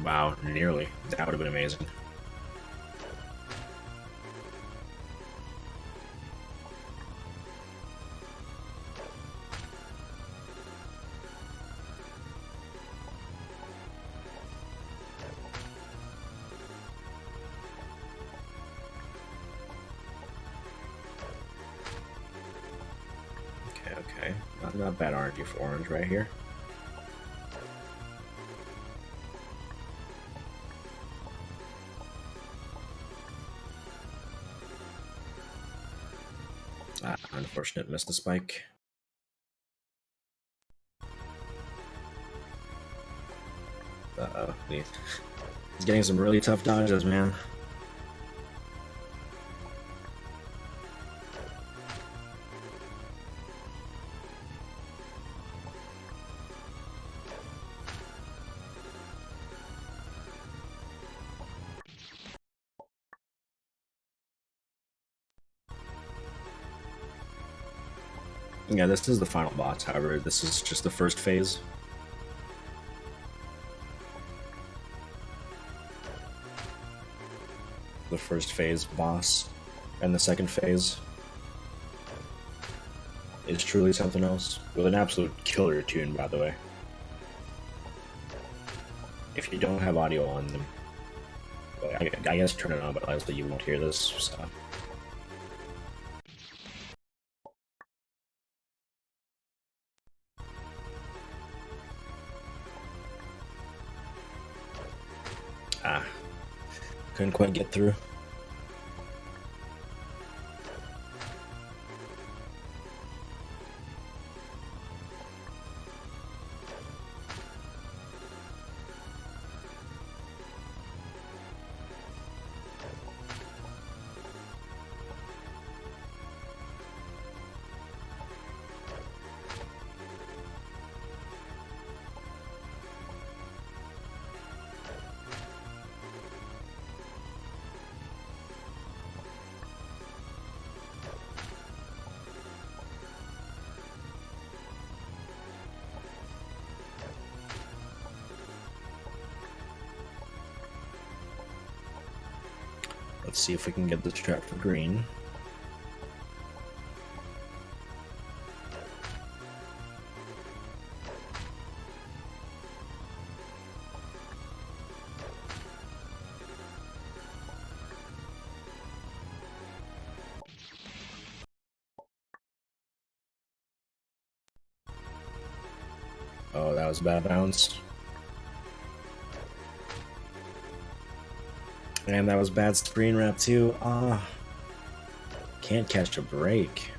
Wow, nearly. That would have been amazing. Okay. Not bad RNG for orange right here. Unfortunate, missed the spike. Uh-oh, he's getting some really tough dodges, man. Yeah, this is the final boss, however, this is just the first phase. The first phase boss, and the second phase is truly something else, with an absolute killer tune, by the way. If you don't have audio on them, well, I guess turn it on, but obviously you won't hear this, so... Couldn't quite get through. Let's see if we can get this trap for green. Oh, that was a bad bounce. And that was bad screen wrap too. Can't catch a break.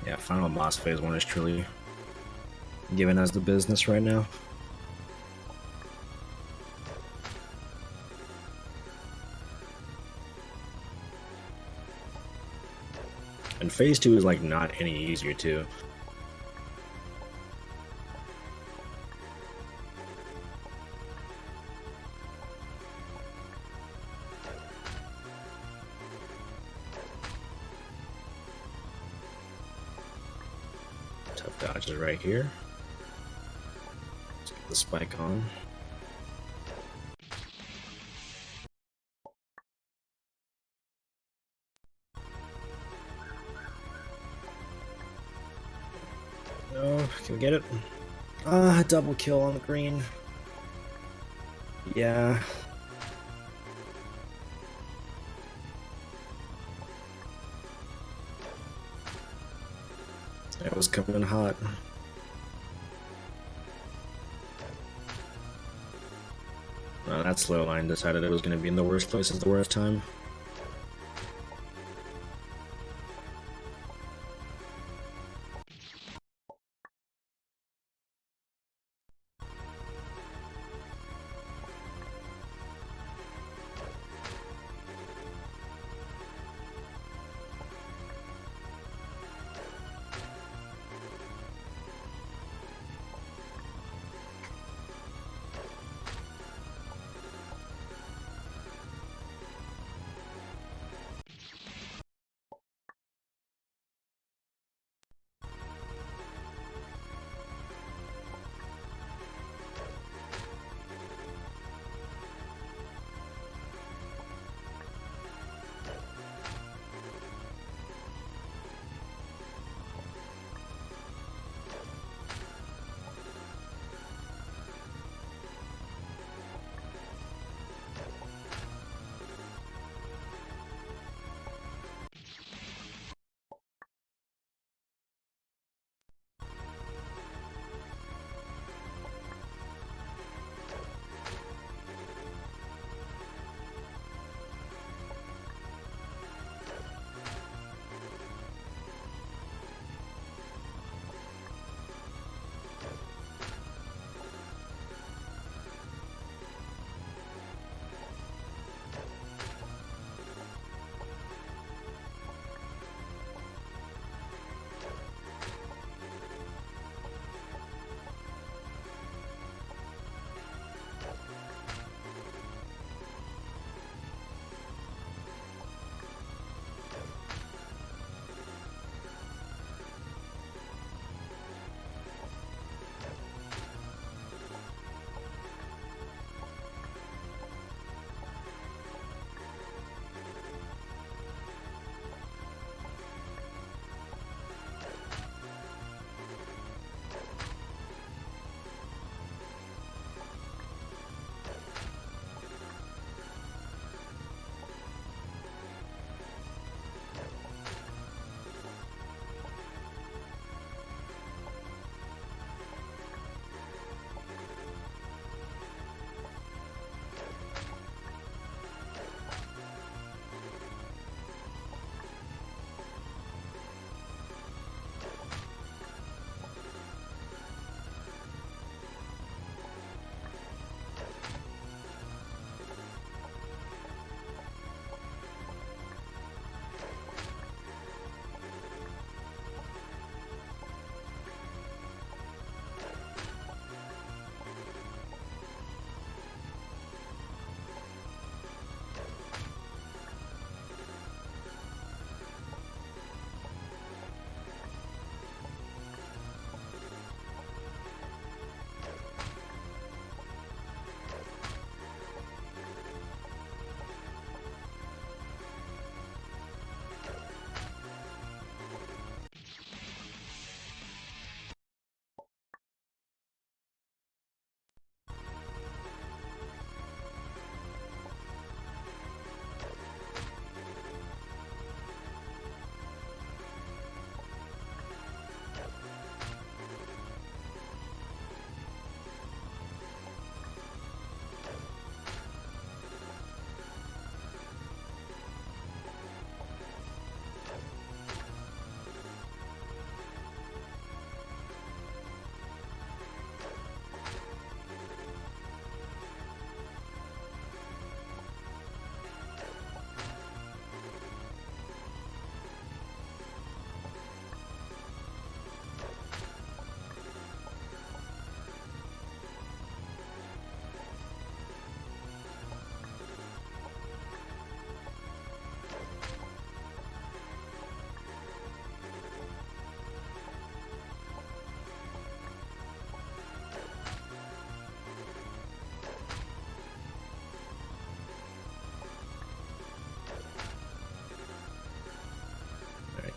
Yeah, final boss phase 1 is truly giving us the business right now. And phase 2 is like not any easier too. Tough dodges right here. Let's get the spike on. No, can we get it? Double kill on the green. Yeah. It was coming in hot. Well, that slow line decided it was going to be in the worst place at the worst time.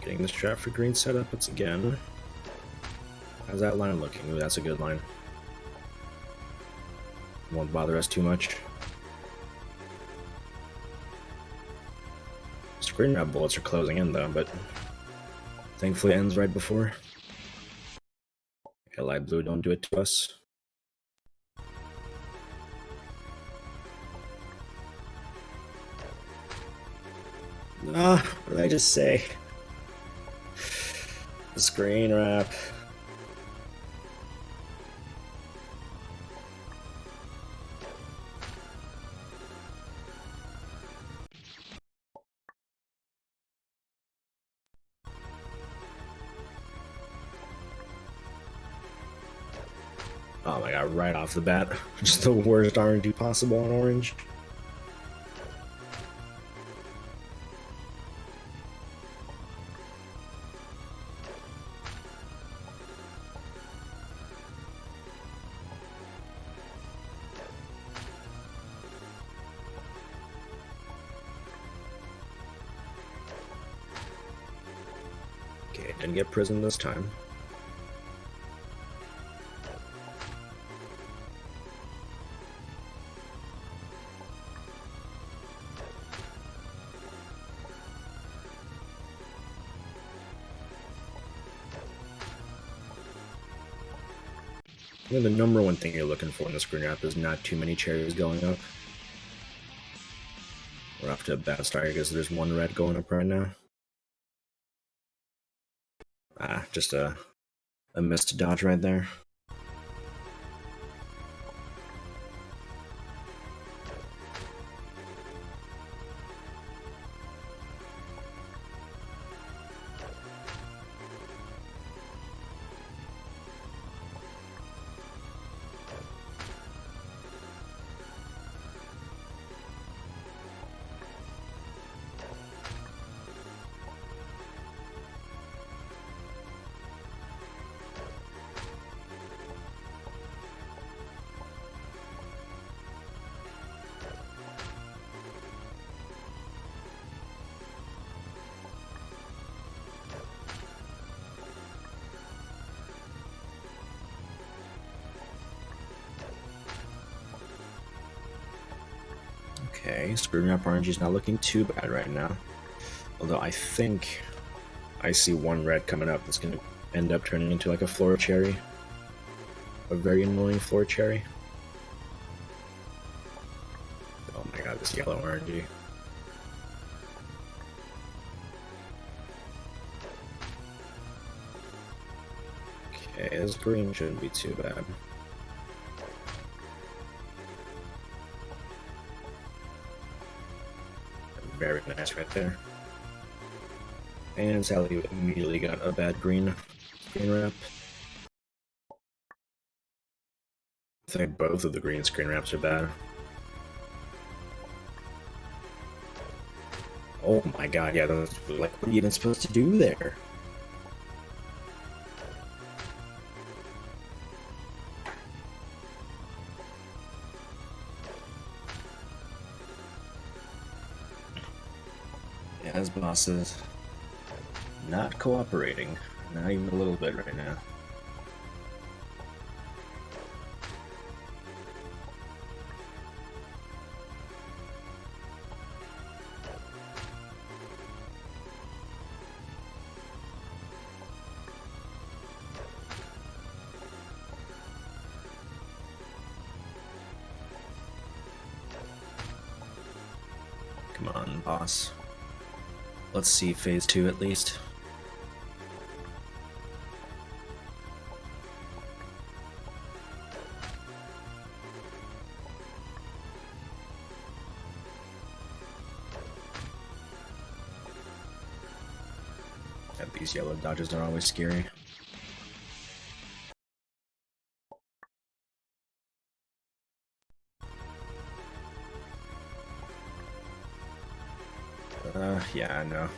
Getting this trap for green set up once again. How's that line looking? Ooh, that's a good line. Won't bother us too much. Screen wrap bullets are closing in though, but thankfully it ends right before. Okay, light blue, don't do it to us. Ah, what did I just say? The screen wrap. Oh my god, right off the bat. Just the worst RNG possible on orange. Okay, didn't get prison this time. I think the number one thing you're looking for in the screen wrap is not too many cherries going up. We're off to a bad start because there's one red going up right now. Ah, just a missed dodge right there. Okay, screen wrap RNG is not looking too bad right now. Although I think I see one red coming up that's going to end up turning into like a floor cherry. A very annoying floor cherry. Oh my god, this yellow RNG. Okay, this green shouldn't be too bad. Very nice right there. And Sally immediately got a bad green wrap. I think both of the green screen wraps are bad. Oh my god, yeah, those, like, what are you even supposed to do there? Yeah, his boss is not cooperating. Not even a little bit right now. Come on, boss. Let's see phase 2 at least. And these yellow dodges are always scary. Yeah, I know.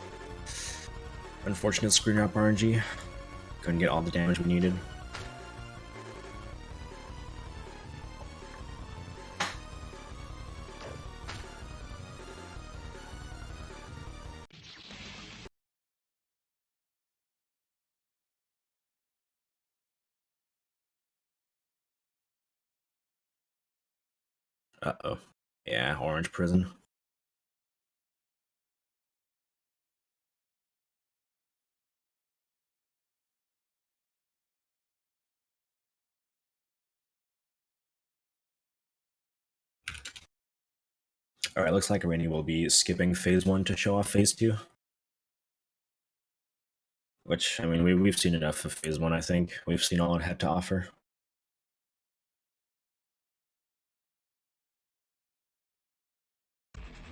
Unfortunate screen wrap RNG. Couldn't get all the damage we needed. Uh-oh. Yeah, orange prison. Alright, looks like Rainy will be skipping phase 1 to show off phase 2. Which, I mean, we've seen enough of phase 1, I think. We've seen all it had to offer.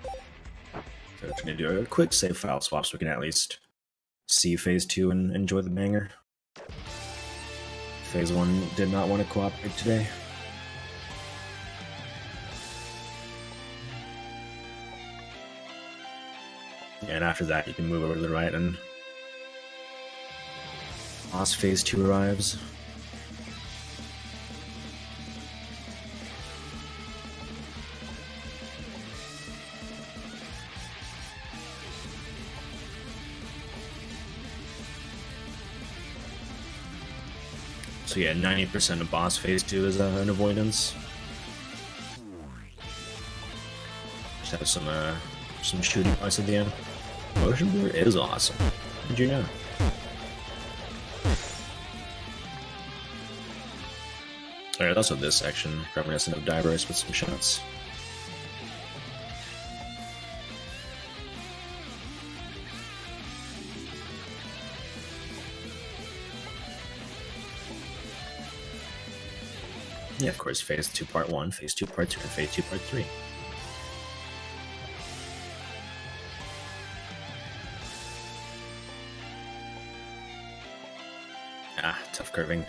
So we're going to do a quick save file swap so we can at least see phase 2 and enjoy the banger. Phase 1 did not want to cooperate today. And after that, you can move over to the right and boss phase 2 arrives. So yeah, 90% of boss phase 2 is an avoidance. Just have some shooting parts at the end. Motion blur is awesome. Did you know? Alright, also this section, reminiscent of Diverse with some shots. Yeah, of course, phase 2 part 1, phase 2 part 2, and phase 2 part 3. Ah, tough curving.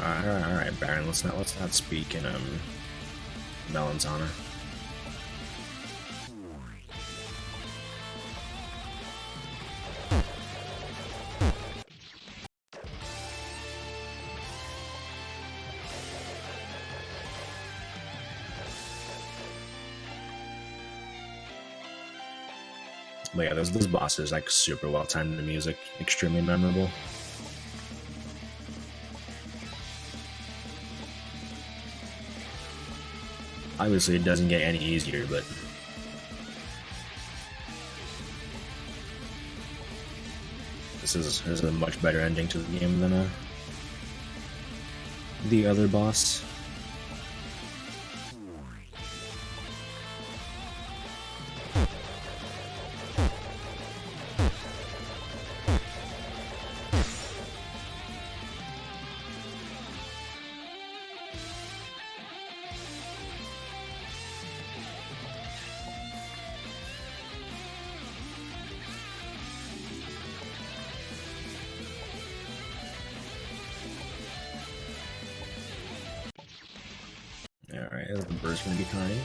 Alright, Baron, let's not speak in Melon's honor. But yeah, this boss is like super well timed in the music, extremely memorable. Obviously, it doesn't get any easier, but this is a much better ending to the game than the other boss. Alright, is the burst gonna be kind?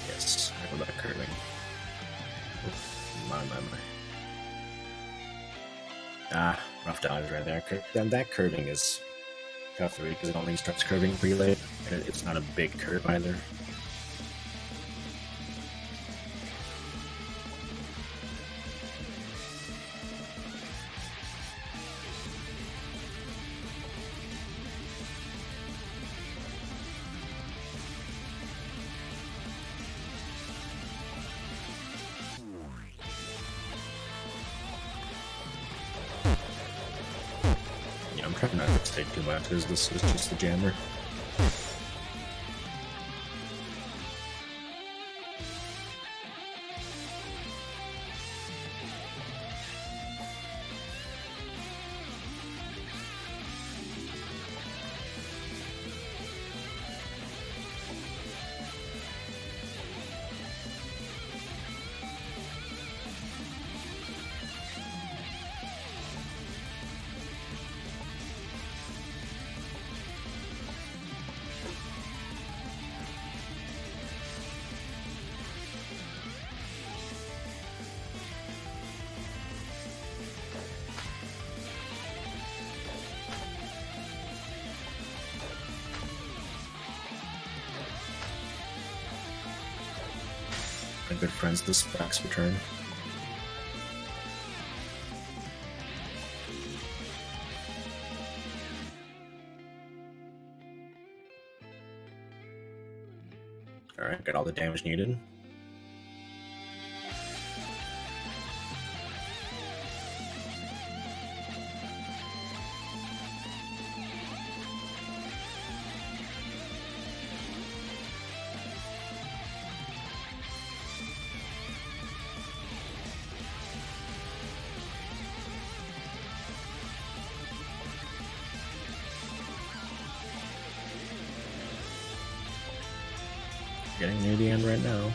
Yes, I go back curving. Oh, my. Ah, rough dodge right there. That curving is tough to read because it only starts curving pretty late, and it's not a big curve either. I'm trying not to take too much, because this is just the jammer. My good friends, the Sparks return. Alright, got all the damage needed. Getting near the end right now.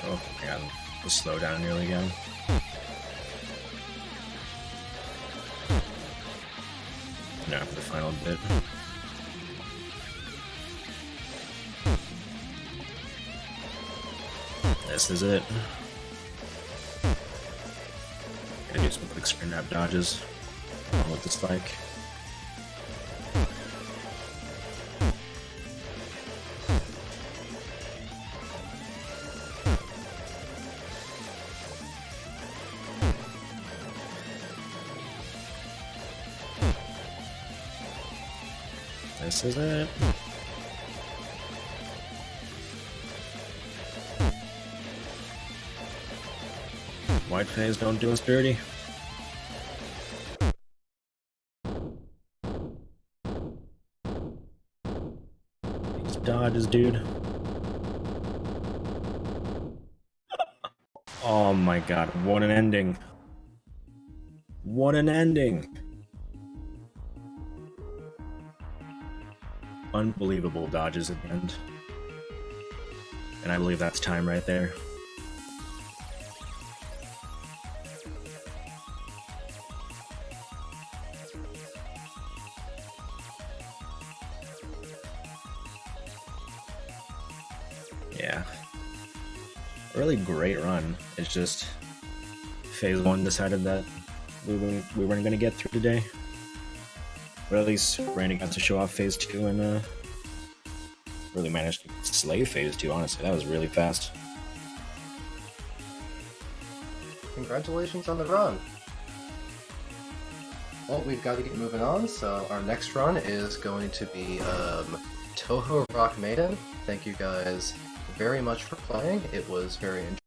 Oh, yeah, the slowdown nearly again. Now for the final bit. This is it. Gotta do some quick spin nap dodges. I don't know what this is like. This is it. White phase, don't do us dirty. These dodges, dude. Oh my god, what an ending. What an ending. Unbelievable dodges at the end. And I believe that's time right there. Yeah. A really great run. It's just phase 1 decided that we weren't going to get through today. But at least Randy got to show off phase 2 and really managed to slay phase 2, honestly. That was really fast. Congratulations on the run! Well, we've got to get moving on, so our next run is going to be Toho Rock Maiden. Thank you guys very much for playing. It was very enjoyable.